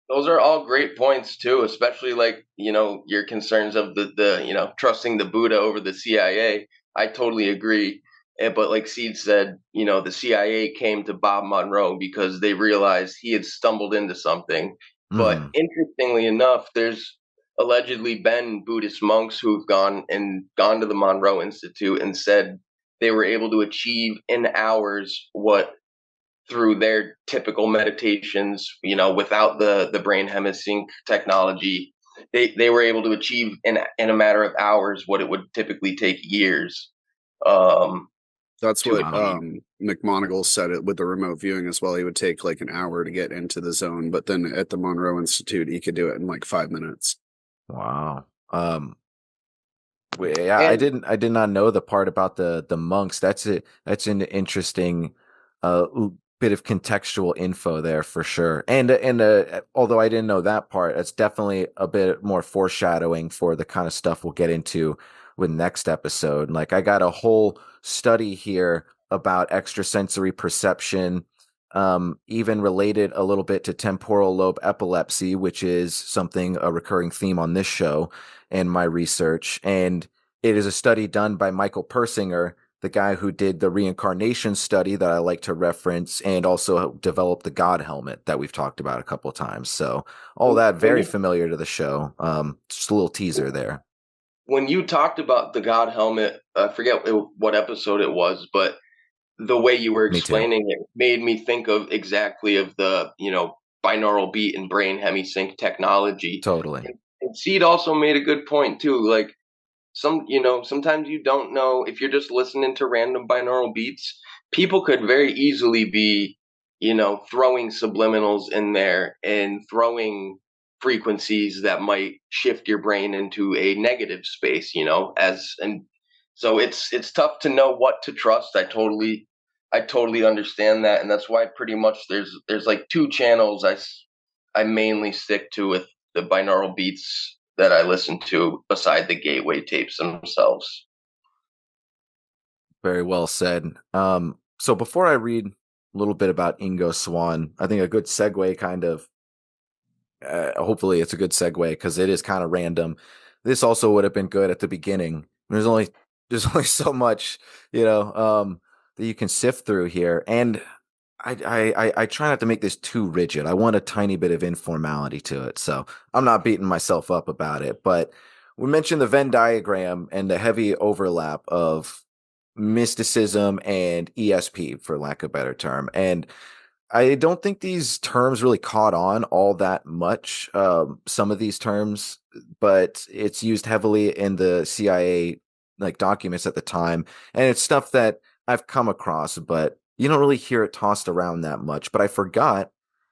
Those are all great points too, especially like, your concerns of the trusting the Buddha over the CIA. I totally agree. But like Seed said, the CIA came to Bob Monroe because they realized he had stumbled into something. But interestingly enough, there's allegedly been Buddhist monks who've gone to the Monroe Institute and said they were able to achieve in hours what through their typical meditations, without the brain hemisync technology, they were able to achieve in a matter of hours what it would typically take years. That's what McMoneagle said it with the remote viewing as well. He would take like an hour to get into the zone, but then at the Monroe Institute, he could do it in like 5 minutes. Wow. I did not know the part about the monks. That's an interesting bit of contextual info there for sure. And although I didn't know that part, it's definitely a bit more foreshadowing for the kind of stuff we'll get into with next episode. Like, I got a whole study here about extrasensory perception, even related a little bit to temporal lobe epilepsy, which is a recurring theme on this show and my research. And it is a study done by Michael Persinger, the guy who did the reincarnation study that I like to reference, and also developed the God helmet that we've talked about a couple of times. So all that very familiar to the show. Just a little teaser there. When you talked about the God helmet, I forget what episode it was, but the way you were explaining it made me think of exactly of the, binaural beat and brain hemisync technology. Totally. And Seed also made a good point too. Like, sometimes you don't know if you're just listening to random binaural beats. People could very easily be, throwing subliminals in there and throwing frequencies that might shift your brain into a negative space, so it's tough to know what to trust. I totally understand that, and that's why pretty much there's like two channels I mainly stick to with the binaural beats that I listen to beside the gateway tapes themselves. Very well said. So before I read a little bit about Ingo Swann, I think a good segue kind of, hopefully it's a good segue because it is kind of random. This also would have been good at the beginning. There's only so much, that you can sift through here. And I try not to make this too rigid. I want a tiny bit of informality to it. So I'm not beating myself up about it. But we mentioned the Venn diagram and the heavy overlap of mysticism and ESP, for lack of a better term. And I don't think these terms really caught on all that much, some of these terms, but it's used heavily in the CIA like documents at the time. And it's stuff that I've come across, but you don't really hear it tossed around that much. But I forgot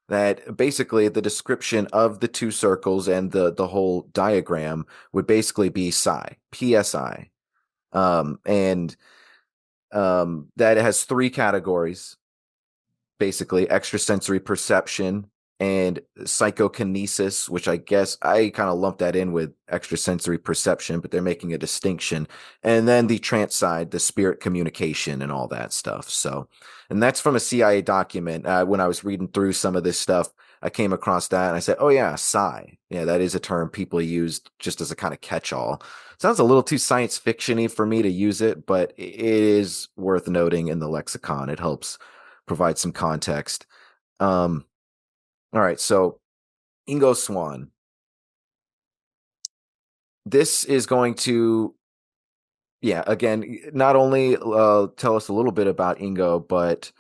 that basically the description of the two circles and the whole diagram would basically be psi, PSI. And that it has three categories, basically extrasensory perception and psychokinesis, which I guess I kind of lumped that in with extrasensory perception, but they're making a distinction. And then the trance side, the spirit communication and all that stuff. So, and that's from a CIA document. When I was reading through some of this stuff, I came across that and I said, oh yeah, psi. Yeah, that is a term people use just as a kind of catch-all. Sounds a little too science fiction-y for me to use it, but it is worth noting in the lexicon. It helps provide some context. All right, so Ingo Swann. This is going to, yeah, again, not only tell us a little bit about Ingo, but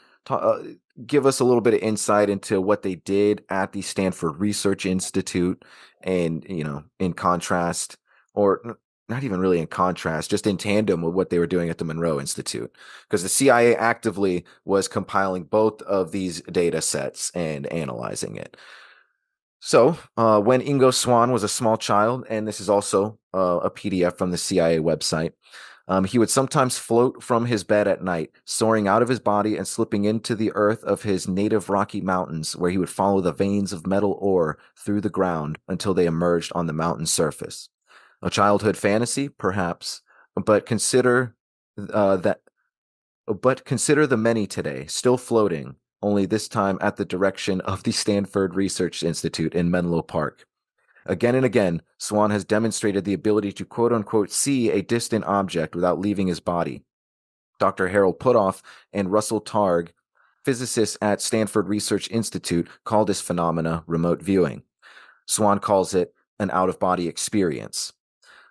give us a little bit of insight into what they did at the Stanford Research Institute, and in contrast, or not even really in contrast, just in tandem with what they were doing at the Monroe Institute, because the CIA actively was compiling both of these data sets and analyzing it. So, when Ingo Swann was a small child, and this is also a PDF from the CIA website, he would sometimes float from his bed at night, soaring out of his body and slipping into the earth of his native Rocky Mountains, where he would follow the veins of metal ore through the ground until they emerged on the mountain surface. A childhood fantasy, perhaps, but consider that. But consider the many today, still floating, only this time at the direction of the Stanford Research Institute in Menlo Park. Again and again, Swann has demonstrated the ability to quote-unquote see a distant object without leaving his body. Dr. Harold Puthoff and Russell Targ, physicists at Stanford Research Institute, call this phenomena remote viewing. Swann calls it an out-of-body experience.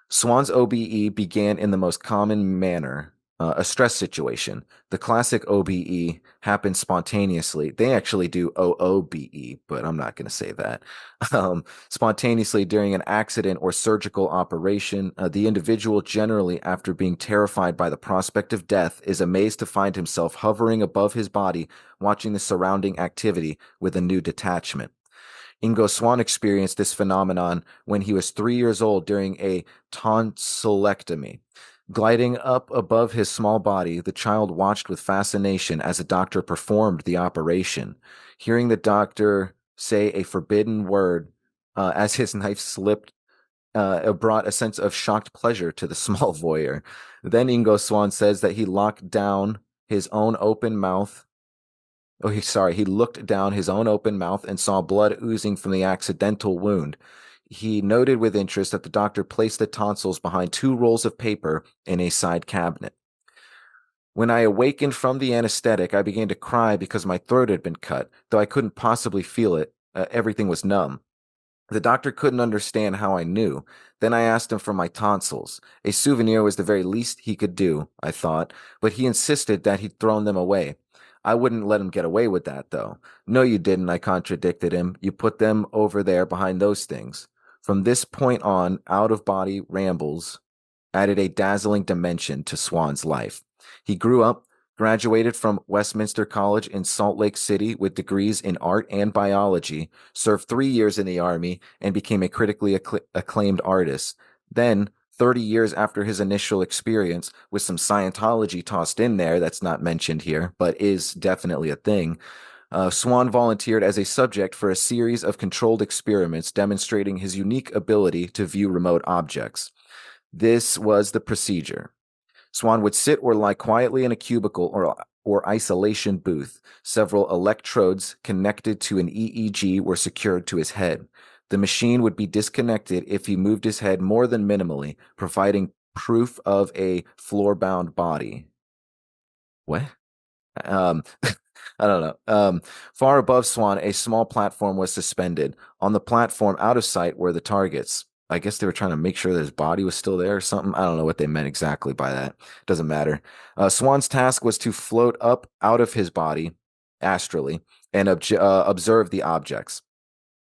Swann's OBE began in the most common manner, a stress situation. The classic OBE happens spontaneously. They actually do OOBE, but I'm not going to say that. Spontaneously during an accident or surgical operation, the individual, generally after being terrified by the prospect of death, is amazed to find himself hovering above his body, watching the surrounding activity with a new detachment. Ingo Swann experienced this phenomenon when he was 3 years old during a tonsillectomy. Gliding up above his small body, the child watched with fascination as the doctor performed the operation. Hearing the doctor say a forbidden word as his knife slipped brought a sense of shocked pleasure to the small voyeur. Then Ingo Swann says that he locked down his own open mouth. He looked down his own open mouth and saw blood oozing from the accidental wound. He noted with interest that the doctor placed the tonsils behind 2 rolls of paper in a side cabinet. When I awakened from the anesthetic, I began to cry because my throat had been cut, though I couldn't possibly feel it. Everything was numb. The doctor couldn't understand how I knew. Then I asked him for my tonsils. A souvenir was the very least he could do, I thought, but he insisted that he'd thrown them away. I wouldn't let him get away with that, though. No, you didn't, I contradicted him. You put them over there behind those things. From this point on, out-of-body rambles added a dazzling dimension to Swann's life. He grew up, graduated from Westminster College in Salt Lake City with degrees in art and biology, served 3 years in the Army, and became a critically acclaimed artist. Then, 30 years after his initial experience, with some Scientology tossed in there that's not mentioned here, but is definitely a thing, Swann volunteered as a subject for a series of controlled experiments demonstrating his unique ability to view remote objects. This was the procedure. Swann would sit or lie quietly in a cubicle or isolation booth. Several electrodes connected to an EEG were secured to his head. The machine would be disconnected if he moved his head more than minimally, providing proof of a floor-bound body. What? I don't know. Far above Swann, a small platform was suspended. On the platform, out of sight, were the targets. I guess they were trying to make sure that his body was still there or something. I don't know what they meant exactly by that. Doesn't matter. Swann's task was to float up out of his body, astrally, and observe the objects.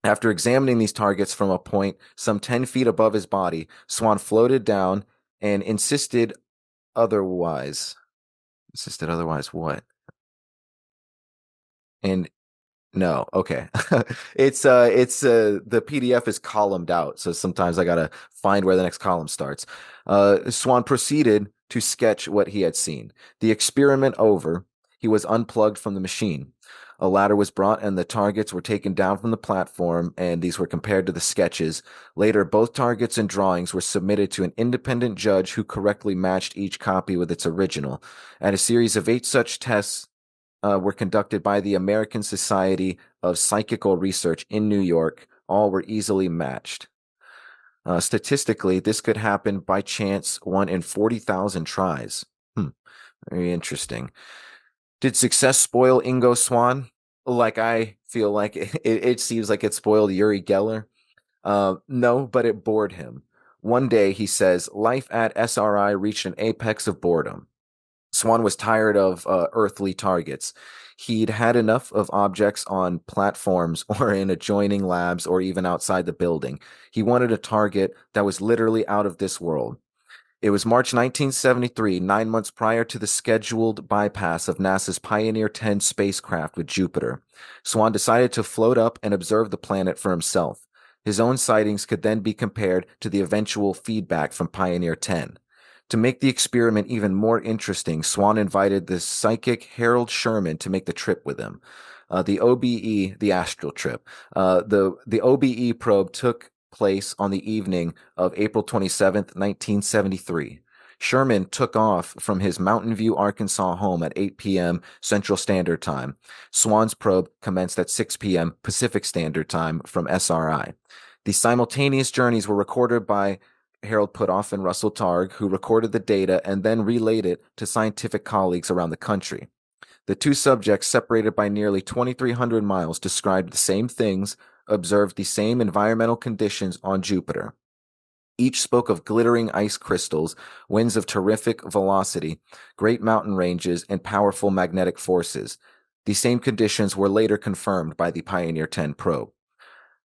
After examining these targets from a point some 10 feet above his body, Swann floated down and insisted otherwise. Insisted otherwise what? And no, okay. It's the PDF is columned out, so sometimes I gotta find where the next column starts. Swann proceeded to sketch what he had seen. The experiment over, he was unplugged from the machine. A ladder was brought and the targets were taken down from the platform, and these were compared to the sketches. Later, both targets and drawings were submitted to an independent judge who correctly matched each copy with its original. At a series of 8 such tests, were conducted by the American Society of Psychical Research in New York. All were easily matched. Statistically, this could happen by chance 1 in 40,000 tries. Very interesting. Did success spoil Ingo Swann? Like I feel like it seems like it spoiled Uri Geller. No, but it bored him. One day, he says, life at SRI reached an apex of boredom. Swann was tired of earthly targets. He'd had enough of objects on platforms or in adjoining labs or even outside the building. He wanted a target that was literally out of this world. It was March 1973, 9 months prior to the scheduled bypass of NASA's Pioneer 10 spacecraft with Jupiter. Swann decided to float up and observe the planet for himself. His own sightings could then be compared to the eventual feedback from Pioneer 10. To make the experiment even more interesting, Swann invited the psychic Harold Sherman to make the trip with him. The OBE, the astral trip. The OBE probe took place on the evening of April 27th, 1973. Sherman took off from his Mountain View, Arkansas home at 8 p.m. Central Standard Time. Swann's probe commenced at 6 p.m. Pacific Standard Time from SRI. The simultaneous journeys were recorded by Harold Puthoff and Russell Targ, who recorded the data and then relayed it to scientific colleagues around the country. The two subjects, separated by nearly 2,300 miles, described the same things, observed the same environmental conditions on Jupiter. Each spoke of glittering ice crystals, winds of terrific velocity, great mountain ranges, and powerful magnetic forces. The same conditions were later confirmed by the Pioneer 10 probe.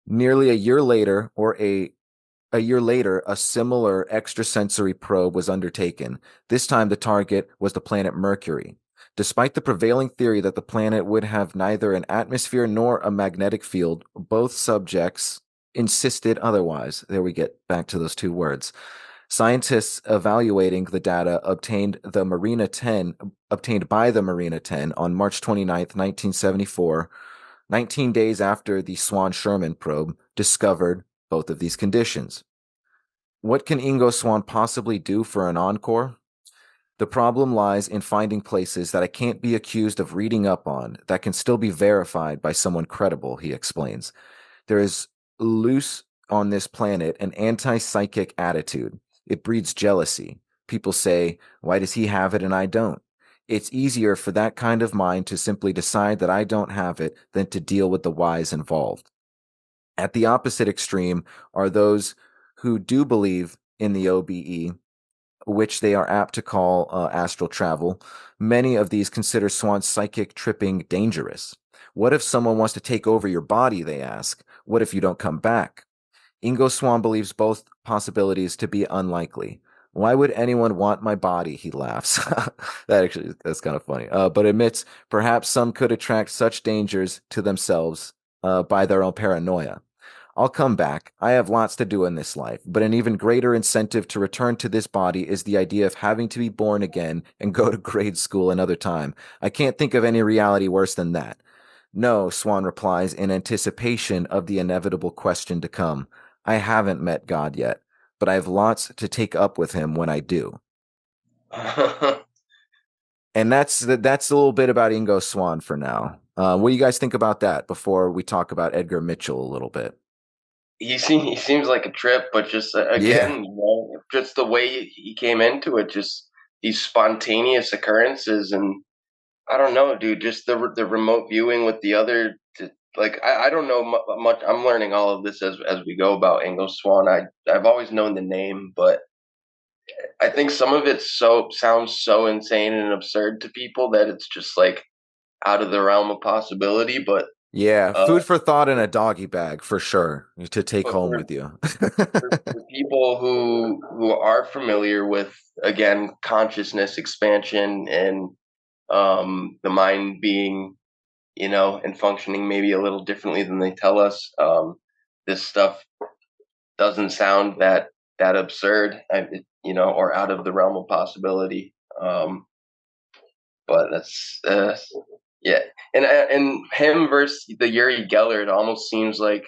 Nearly a year later, a similar extrasensory probe was undertaken. This time the target was the planet Mercury. Despite the prevailing theory that the planet would have neither an atmosphere nor a magnetic field, both subjects insisted otherwise. There we get back to those two words. Scientists evaluating the data obtained by the Marina 10 on March 29th, 1974, 19 days after the Swann-Sherman probe, discovered both of these conditions. What can Ingo Swann possibly do for an encore? The problem lies in finding places that I can't be accused of reading up on that can still be verified by someone credible, he explains. There is loose on this planet an anti-psychic attitude. It breeds jealousy. People say, why does he have it and I don't? It's easier for that kind of mind to simply decide that I don't have it than to deal with the whys involved. At the opposite extreme are those who do believe in the OBE, which they are apt to call astral travel. Many of these consider Swann's psychic tripping dangerous. What if someone wants to take over your body, they ask? What if you don't come back? Ingo Swann believes both possibilities to be unlikely. Why would anyone want my body? He laughs. That's kind of funny. But admits perhaps some could attract such dangers to themselves by their own paranoia. I'll come back. I have lots to do in this life, but an even greater incentive to return to this body is the idea of having to be born again and go to grade school another time. I can't think of any reality worse than that. No, Swann replies in anticipation of the inevitable question to come. I haven't met God yet, but I have lots to take up with him when I do. And that's a little bit about Ingo Swann for now. What do you guys think about that before we talk about Edgar Mitchell a little bit? He seems like a trip, but just again, just the way he came into it, just these spontaneous occurrences, and I don't know, dude. Just the remote viewing with the other, I don't know much. I'm learning all of this as we go about Ingo Swann. I've always known the name, but I think some of it sounds so insane and absurd to people that it's just like out of the realm of possibility. But yeah, food for thought in a doggy bag for sure to take home with you. for people who are familiar with, again, consciousness expansion and the mind being, and functioning maybe a little differently than they tell us, this stuff doesn't sound that absurd, or out of the realm of possibility. But that's yeah, and him versus the Uri Geller, it almost seems like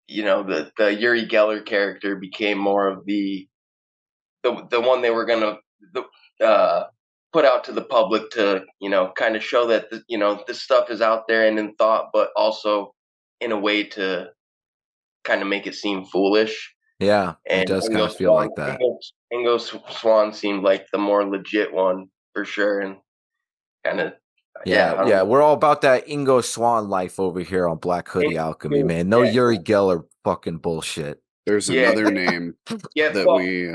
the Uri Geller character became more of the one they were gonna put out to the public to, kind of show that, this stuff is out there and in thought, but also in a way to kind of make it seem foolish. Yeah, And it does kind of feel like that. Ingo Swan seemed like the more legit one for sure. And kind of, Yeah, we're all about that Ingo Swan life over here on Black Hoodie Alchemy, man. No Yuri Geller fucking bullshit. There's another name that we.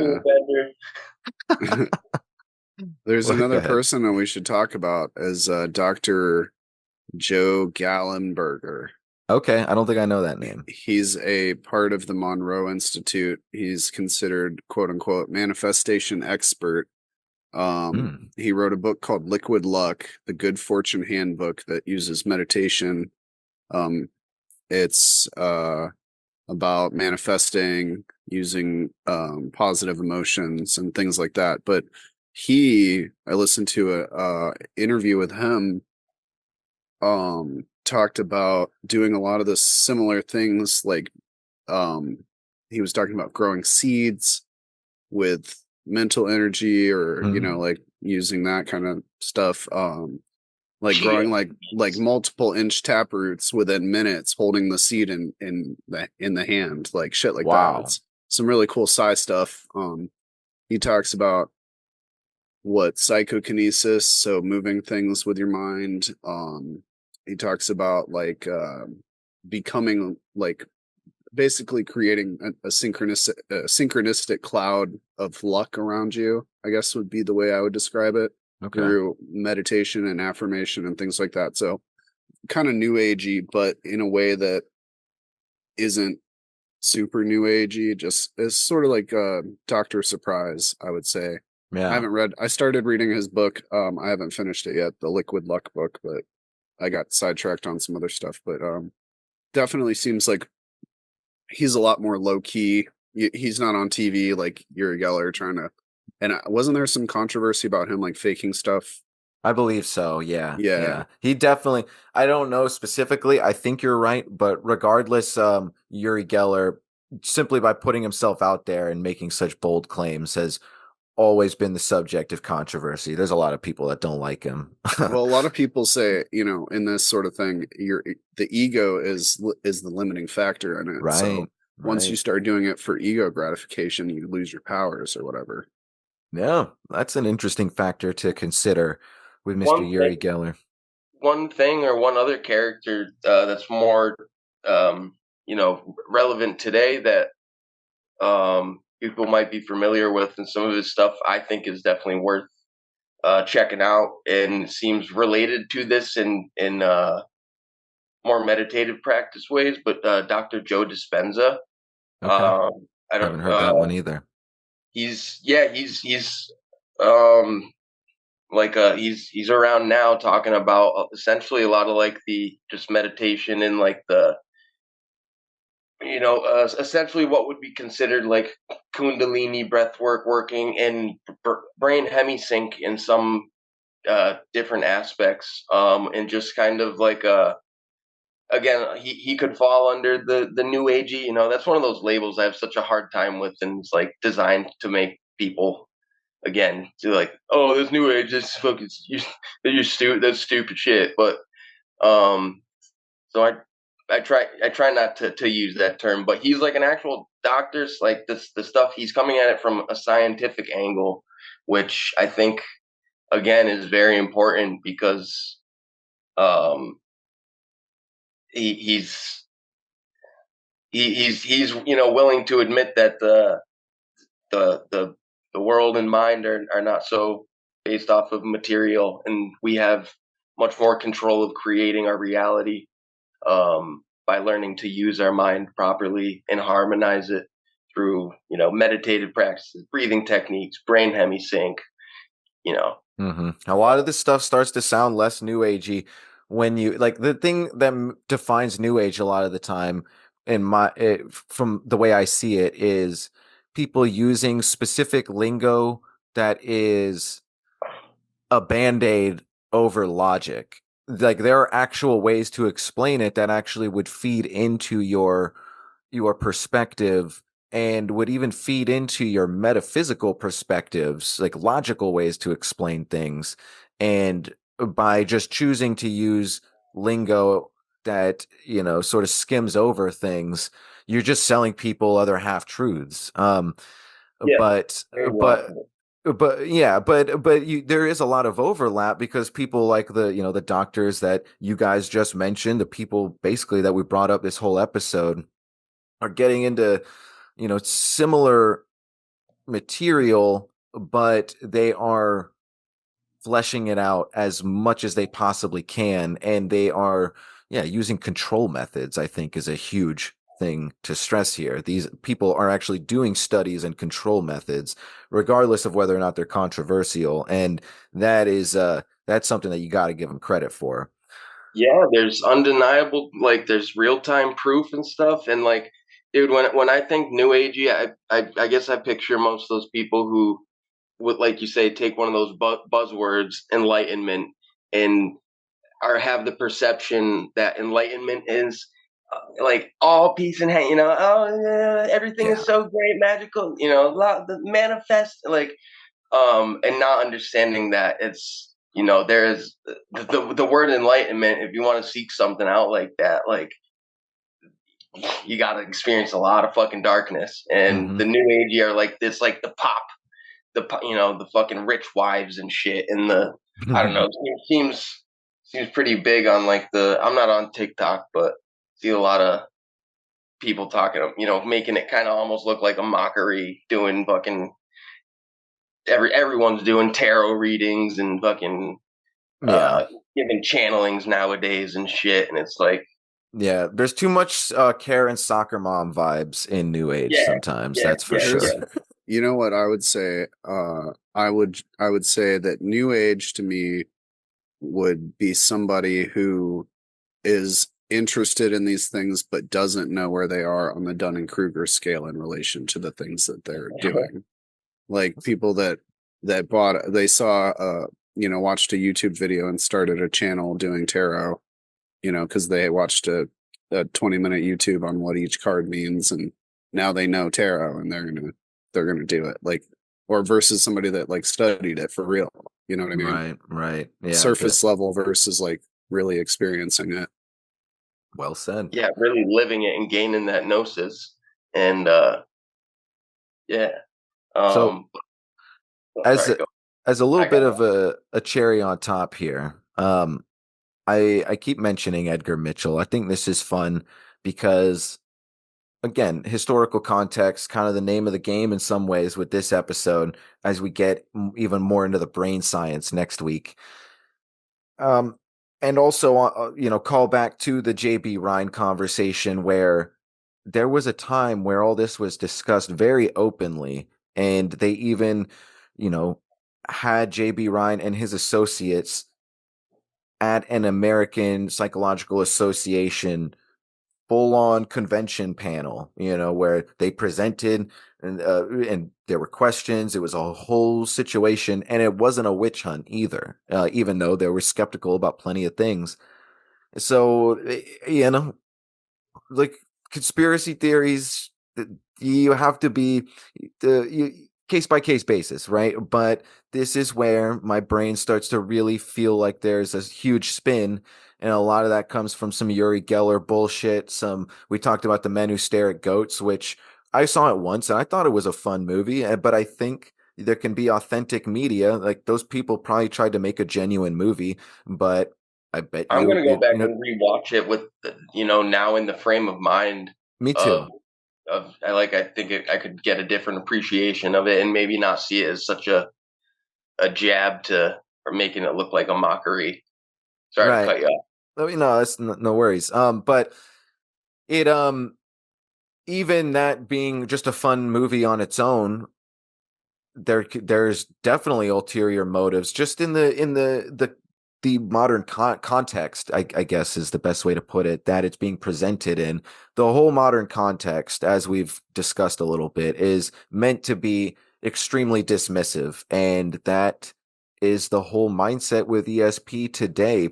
There's another person that we should talk about as Dr. Joe Gallenberger. Okay, I don't think I know that name. He's a part of the Monroe Institute. He's considered "quote unquote" manifestation expert. He wrote a book called Liquid Luck, the Good Fortune Handbook that uses meditation. It's about manifesting using positive emotions and things like that. But I listened to a interview with him, talked about doing a lot of the similar things, like he was talking about growing seeds with mental energy, or like using that kind of stuff, like growing like multiple inch tap roots within minutes, holding the seed in the hand, like shit like that. It's some really cool sci stuff. He talks about psychokinesis, so moving things with your mind. He talks about like becoming, like, basically creating a synchronistic cloud of luck around you, I guess would be the way I would describe it. Through meditation and affirmation and things like that. So kind of new agey, but in a way that isn't super new agey. Just it's sort of like Dr. Surprise, I would say. Yeah. I started reading his book. I haven't finished it yet, the Liquid Luck book, but I got sidetracked on some other stuff. But definitely seems like he's a lot more low key. He's not on TV like Uri Geller trying to. And wasn't there some controversy about him like faking stuff? I believe so. Yeah. He definitely. I don't know specifically. I think you're right, but regardless, Uri Geller, simply by putting himself out there and making such bold claims, has always been the subject of controversy. There's a lot of people that don't like him. Well, a lot of people say, in this sort of thing, the ego is the limiting factor in it. Right. So once you start doing it for ego gratification, you lose your powers or whatever. Yeah, that's an interesting factor to consider with Mr. Uri Geller. One thing or one other character that's more, relevant today that people might be familiar with, and some of his stuff I think is definitely worth checking out, and seems related to this in more meditative practice ways. But Dr. Joe Dispenza. Okay. I haven't heard that one either. He's around now talking about essentially a lot of like the just meditation and like the essentially what would be considered like Kundalini breath working and brain hemisync in some different aspects, and just kind of like again, he could fall under the new agey. That's one of those labels I have such a hard time with, and it's like designed to make people, again, to like, oh, this new age, this fucking, that's stupid shit. But so I try not to use that term, but he's like an actual doctor. Like the stuff he's coming at it from a scientific angle, which I think again is very important, because he's willing to admit that the world and mind are not so based off of material, and we have much more control of creating our reality by learning to use our mind properly and harmonize it through meditative practices, breathing techniques, brain hemisync. A lot of this stuff starts to sound less new agey when you like the thing that defines new age a lot of the time from the way I see it is people using specific lingo that is a band-aid over logic. Like there are actual ways to explain it that actually would feed into your perspective and would even feed into your metaphysical perspectives, like logical ways to explain things. And by just choosing to use lingo that, sort of skims over things, you're just selling people other half truths. Yeah, But very but well. but yeah, but there is a lot of overlap because people like the doctors that you guys just mentioned, the people basically that we brought up this whole episode, are getting into similar material, but they are fleshing it out as much as they possibly can, and they are using control methods. I think is a huge thing to stress here. These people are actually doing studies and control methods regardless of whether or not they're controversial, and that's something that you got to give them credit for. Yeah, there's undeniable, like there's real time proof and stuff, and like, dude, when I think new agey, I guess I picture most of those people who would, like you say, take one of those buzzwords, enlightenment, and or have the perception that enlightenment is like all peace and oh yeah, everything Yeah. is so great, magical, the manifest, like, and not understanding that it's, there is the word enlightenment. If you want to seek something out like that, like, you got to experience a lot of fucking darkness. And Hmm. the new age are like this, like the fucking rich wives and shit, and the, I don't know, it seems pretty big on like the, I'm not on TikTok, but see a lot of people talking, making it kind of almost look like a mockery, doing fucking everyone's doing tarot readings and fucking Yeah. giving channelings nowadays and shit, and it's like, Yeah, there's too much Karen soccer mom vibes in New Age yeah, sometimes, yeah, that's for yeah, sure. Here's, yeah. you know what I would say? I would say that new age to me would be somebody who is interested in these things but doesn't know where they are on the Dunning-Kruger scale in relation to the things that they're doing. Like people that bought, they saw watched a YouTube video and started a channel doing tarot, because they watched a 20-minute YouTube on what each card means, and now they know tarot and they're gonna do it, like, or versus somebody that like studied it for real. You know what I mean? Right. Yeah, Surface level versus like really experiencing it. well said. Yeah, really living it and gaining that gnosis, and yeah. So Um, as sorry, a, go. as a little I got bit of a cherry on top here, I keep mentioning Edgar Mitchell. I think this is fun because, again, historical context, kind of the name of the game in some ways with this episode, as we get even more into the brain science next week. Um, and also, call back to the JB Rhine conversation where there was a time where all this was discussed very openly, and they even, you know, had JB Rhine and his associates at an American Psychological Association full on convention panel, where they presented and there were questions. It was a whole situation, and it wasn't a witch hunt either, even though they were skeptical about plenty of things. So, like conspiracy theories, you have to be case by case basis, right? But this is where my brain starts to really feel like there's a huge spin, and a lot of that comes from some Uri Geller bullshit. We talked about The Men Who Stare at Goats, which I saw it once and I thought it was a fun movie, but I think there can be authentic media. Like those people probably tried to make a genuine movie, but I bet I'm gonna go you back know, and rewatch it with now in the frame of mind me of too. I think I could get a different appreciation of it, and maybe not see it as such a jab to, or making it look like a mockery. Sorry to Right. cut you off. No, that's no worries. But it even that being just a fun movie on its own, there's definitely ulterior motives just in the modern context. I guess is the best way to put it, that it's being presented in. The whole modern context, as we've discussed a little bit, is meant to be extremely dismissive, and that is the whole mindset with ESP today.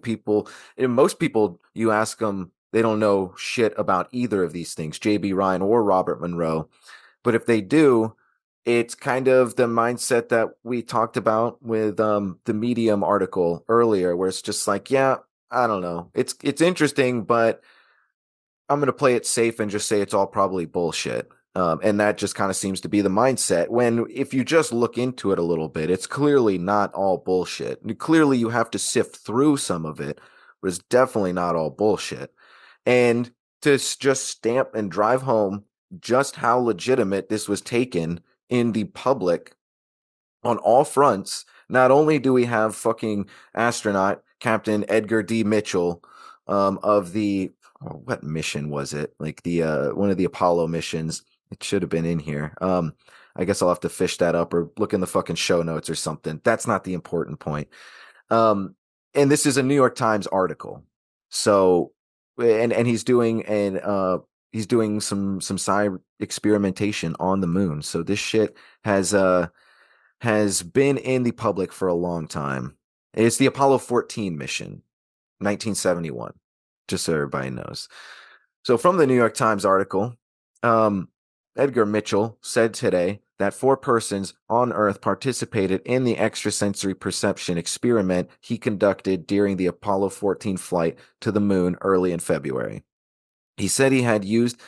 Most people, you ask them, they don't know shit about either of these things, JB Rhine or Robert Monroe. But if they do, it's kind of the mindset that we talked about with the Medium article earlier, where it's just like, yeah, I don't know. It's interesting, but I'm going to play it safe and just say it's all probably bullshit. And that just kind of seems to be the mindset. When if you just look into it a little bit, it's clearly not all bullshit. Clearly, you have to sift through some of it, but it's definitely not all bullshit. And to just stamp and drive home just how legitimate this was taken in the public on all fronts, not only do we have fucking astronaut Captain Edgar D. Mitchell of the what mission was it? Like the one of the Apollo missions. It should have been in here. I guess I'll have to fish that up or look in the fucking show notes or something. That's not the important point. And this is a New York Times article. So and he's doing some psi experimentation on the moon. So this shit has been in the public for a long time. It's the Apollo 14 mission, 1971, just so everybody knows. So from the New York Times article, Edgar Mitchell said today that 4 persons on Earth participated in the extrasensory perception experiment he conducted during the Apollo 14 flight to the moon early in February. He said he had used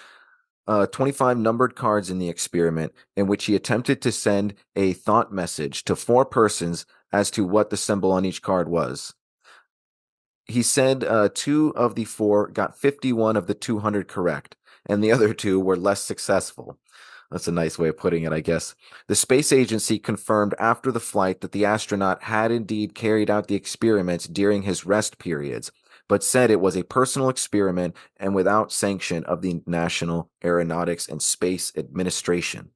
25 numbered cards in the experiment in which he attempted to send a thought message to 4 persons as to what the symbol on each card was. He said 2 of the 4 got 51 of the 200 correct, and the other 2 were less successful. That's a nice way of putting it, I guess. The space agency confirmed after the flight that the astronaut had indeed carried out the experiments during his rest periods, but said it was a personal experiment and without sanction of the National Aeronautics and Space Administration.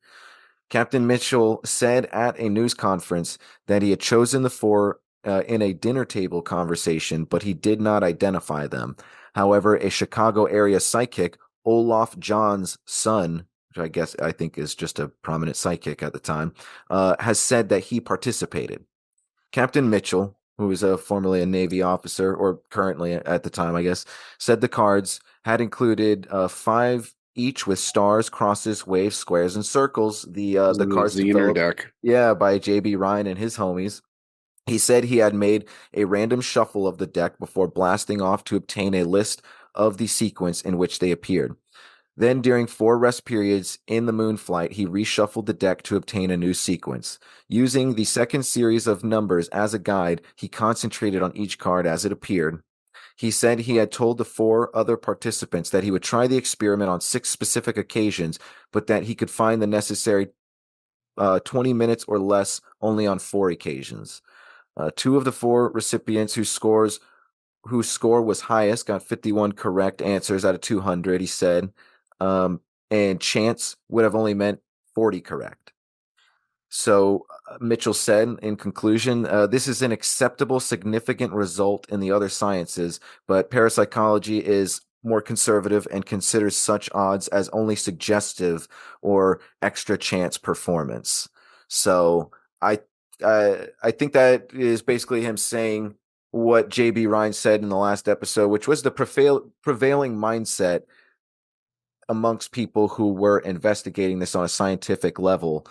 Captain Mitchell said at a news conference that he had chosen the 4 in a dinner table conversation, but he did not identify them. However, a Chicago area psychic, Olaf John's son, which I think is just a prominent psychic at the time, has said that he participated. Captain Mitchell, who is formerly a Navy officer, or currently at the time, I guess, said the cards had included 5 each with stars, crosses, waves, squares, and circles. The cards Zener developed, deck. yeah, by JB Rhine and his homies. He said he had made a random shuffle of the deck before blasting off to obtain a list of the sequence in which they appeared. Then, during 4 rest periods in the moon flight, he reshuffled the deck to obtain a new sequence. Using the second series of numbers as a guide, he concentrated on each card as it appeared. He said he had told the 4 other participants that he would try the experiment on 6 specific occasions, but that he could find the necessary 20 minutes or less only on 4 occasions. 2 of the 4 recipients whose score was highest got 51 correct answers out of 200, he said. And chance would have only meant 40 correct. So Mitchell said in conclusion, this is an acceptable, significant result in the other sciences, but parapsychology is more conservative and considers such odds as only suggestive or extra chance performance. So I think that is basically him saying what JB Rhine said in the last episode, which was the prevailing mindset amongst people who were investigating this on a scientific level.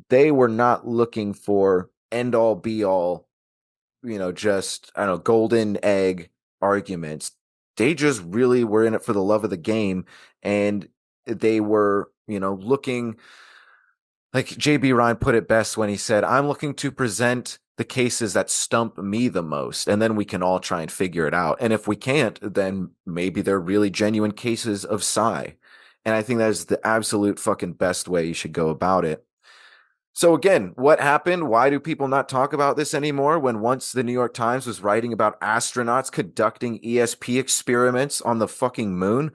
They were not looking for end all be all, just, I don't know, golden egg arguments. They just really were in it for the love of the game. And they were, looking, like JB Rhine put it best when he said, I'm looking to present the cases that stump me the most, and then we can all try and figure it out. And if we can't, then maybe they're really genuine cases of psi. And I think that is the absolute fucking best way you should go about it. So again, what happened? Why do people not talk about this anymore when once the New York Times was writing about astronauts conducting ESP experiments on the fucking moon?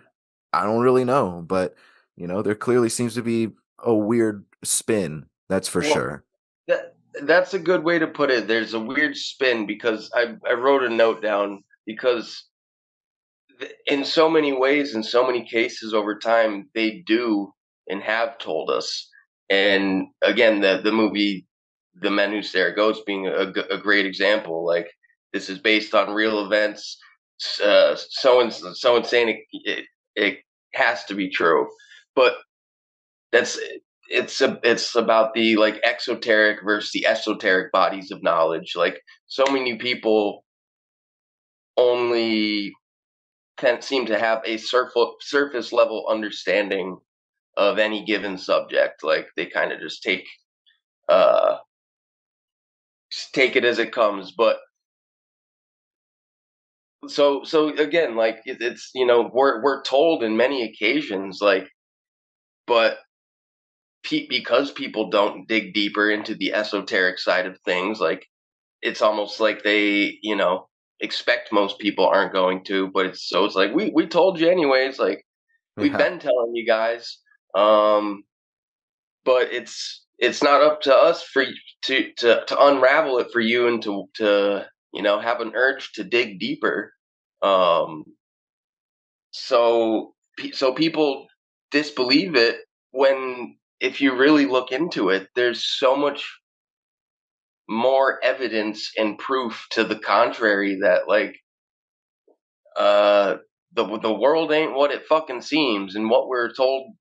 I don't really know, but there clearly seems to be a weird spin, that's for sure. That's a good way to put it. There's a weird spin because I wrote a note down because in so many ways, in so many cases over time, they do and have told us. And again, the movie The Men Who Stare at Ghosts being a great example. Like, this is based on real events. Someone saying it has to be true, but it's about the like exoteric versus the esoteric bodies of knowledge. Like so many people only can seem to have a surface level understanding of any given subject. Like they kind of just uh take it as it comes. But so again, like it's we're told in many occasions, like, but because people don't dig deeper into the esoteric side of things, like it's almost like they expect most people aren't going to. But it's like we told you anyways, like we've Yeah. been telling you guys. But it's not up to us for to unravel it for you and to have an urge to dig deeper. um so people disbelieve it, when if you really look into it, there's so much more evidence and proof to the contrary, that like uh the world ain't what it fucking seems, and what we're told,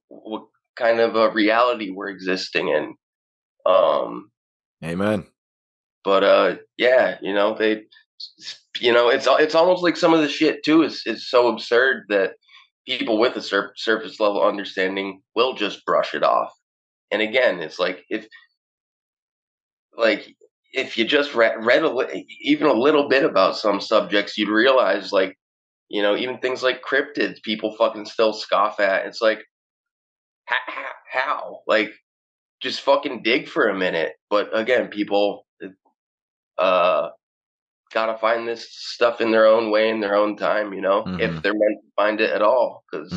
what kind of a reality we're existing in. Amen. But yeah, they, it's almost like some of the shit too is so absurd that people with a surface level understanding will just brush it off. And again, it's like if you just read even a little bit about some subjects, you'd realize, like, even things like cryptids, people fucking still scoff at. It's like, how? Like, just fucking dig for a minute. But again, people uh gotta find this stuff in their own way, in their own time, if they're meant to find it at all. Because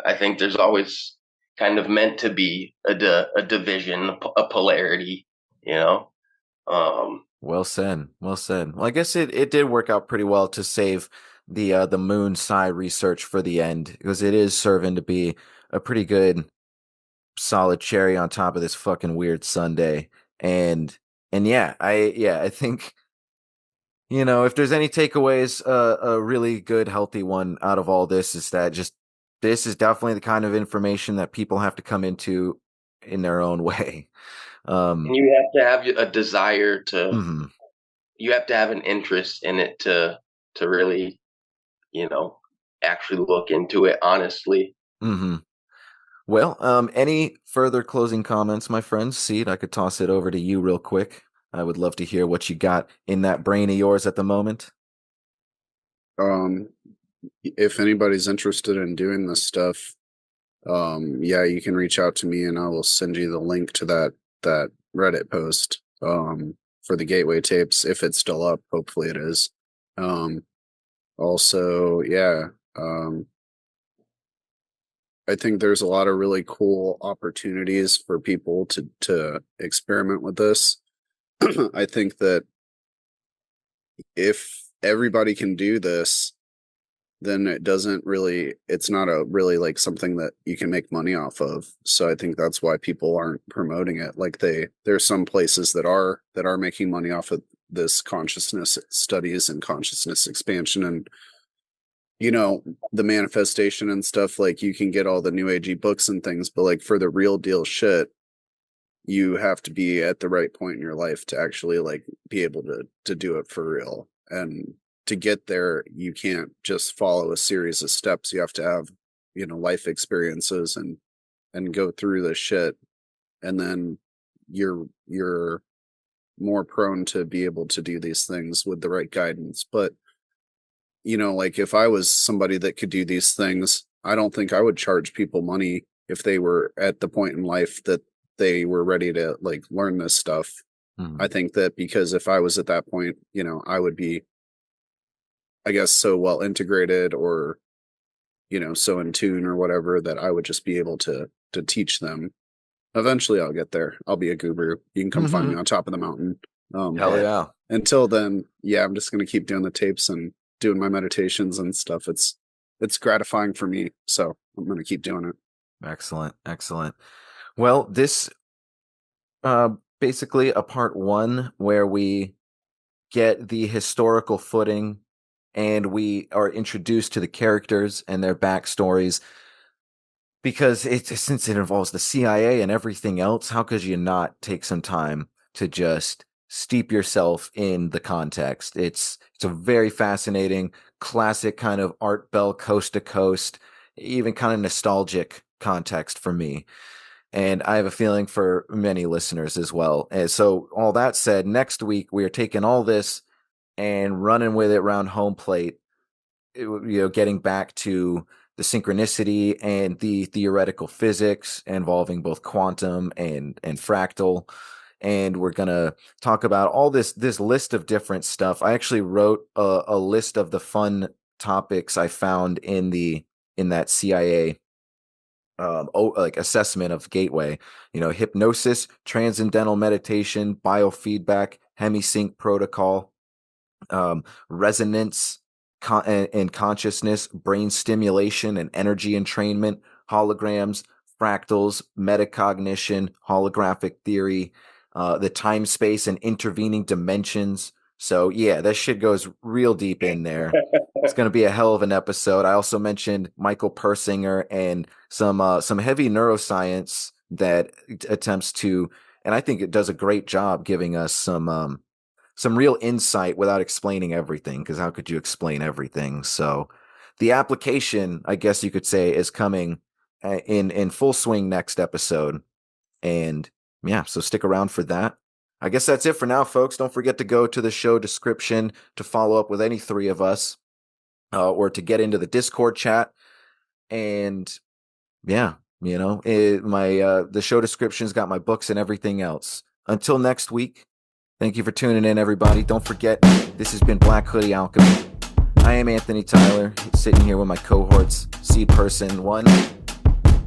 I think there's always kind of meant to be a division, a polarity, Well said. Well said. Well, I guess it did work out pretty well to save the moon psi research for the end, because it is serving to be a pretty good solid cherry on top of this fucking weird Sunday. And yeah, I think, if there's any takeaways, a really good healthy one out of all this is that just this is definitely the kind of information that people have to come into in their own way. and you have to have a desire to, mhm. you have to have an interest in it to really, actually look into it honestly. Well, any further closing comments, my friends? Seed, I could toss it over to you real quick. I would love to hear what you got in that brain of yours at the moment. If anybody's interested in doing this stuff, yeah, you can reach out to me and I will send you the link to that Reddit post for the Gateway tapes, if it's still up. Hopefully it is. Also, yeah, I think there's a lot of really cool opportunities for people to experiment with this. I think that if everybody can do this, then it's not a really like something that you can make money off of. So I think that's why people aren't promoting it. Like there's some places that are making money off of this consciousness studies and consciousness expansion, and the manifestation and stuff. Like you can get all the new agey books and things, but like for the real deal shit, you have to be at the right point in your life to actually like be able to do it for real. And to get there, you can't just follow a series of steps. You have to have, life experiences and go through this shit. And then you're more prone to be able to do these things with the right guidance. But, like if I was somebody that could do these things, I don't think I would charge people money if they were at the point in life that they were ready to like learn this stuff. I think that because if I was at that point, I would be, I guess, so well integrated or, so in tune or whatever, that I would just be able to teach them. Eventually I'll get there. I'll be a guru. You can come find me on top of the mountain. Hell yeah. Until then, yeah, I'm just going to keep doing the tapes and doing my meditations and stuff. It's gratifying for me. So I'm going to keep doing it. Excellent. Excellent. Well, this basically a part one where we get the historical footing and we are introduced to the characters and their backstories. because since it involves the CIA and everything else, how could you not take some time to just steep yourself in the context? It's a very fascinating, classic kind of Art Bell coast to coast, even kind of nostalgic context for me. And I have a feeling for many listeners as well. And so all that said, next week we are taking all this and running with it around home plate, getting back to the synchronicity and the theoretical physics involving both quantum and fractal. And we're going to talk about all this list of different stuff. I actually wrote a list of the fun topics I found in that CIA assessment of Gateway. Hypnosis, transcendental meditation, biofeedback, hemisync protocol, resonance and consciousness, brain stimulation and energy entrainment, holograms, fractals, metacognition, holographic theory, the time, space, and intervening dimensions. So yeah, that shit goes real deep in there. It's going to be a hell of an episode. I also mentioned Michael Persinger and some heavy neuroscience that attempts to, and I think it does a great job giving us some real insight without explaining everything, because how could you explain everything? So the application, I guess you could say, is coming in full swing next episode. And yeah, so stick around for that. I guess that's it for now, folks. Don't forget to go to the show description to follow up with any three of us, or to get into the Discord chat. And yeah, the show description's got my books and everything else. Until next week, thank you for tuning in, everybody. Don't forget, this has been Black Hoodie Alchemy. I am Anthony Tyler, sitting here with my cohorts, Seedperson1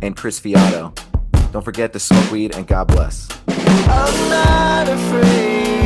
and Chris Fiato. Don't forget to smoke weed, and God bless. I'm not afraid.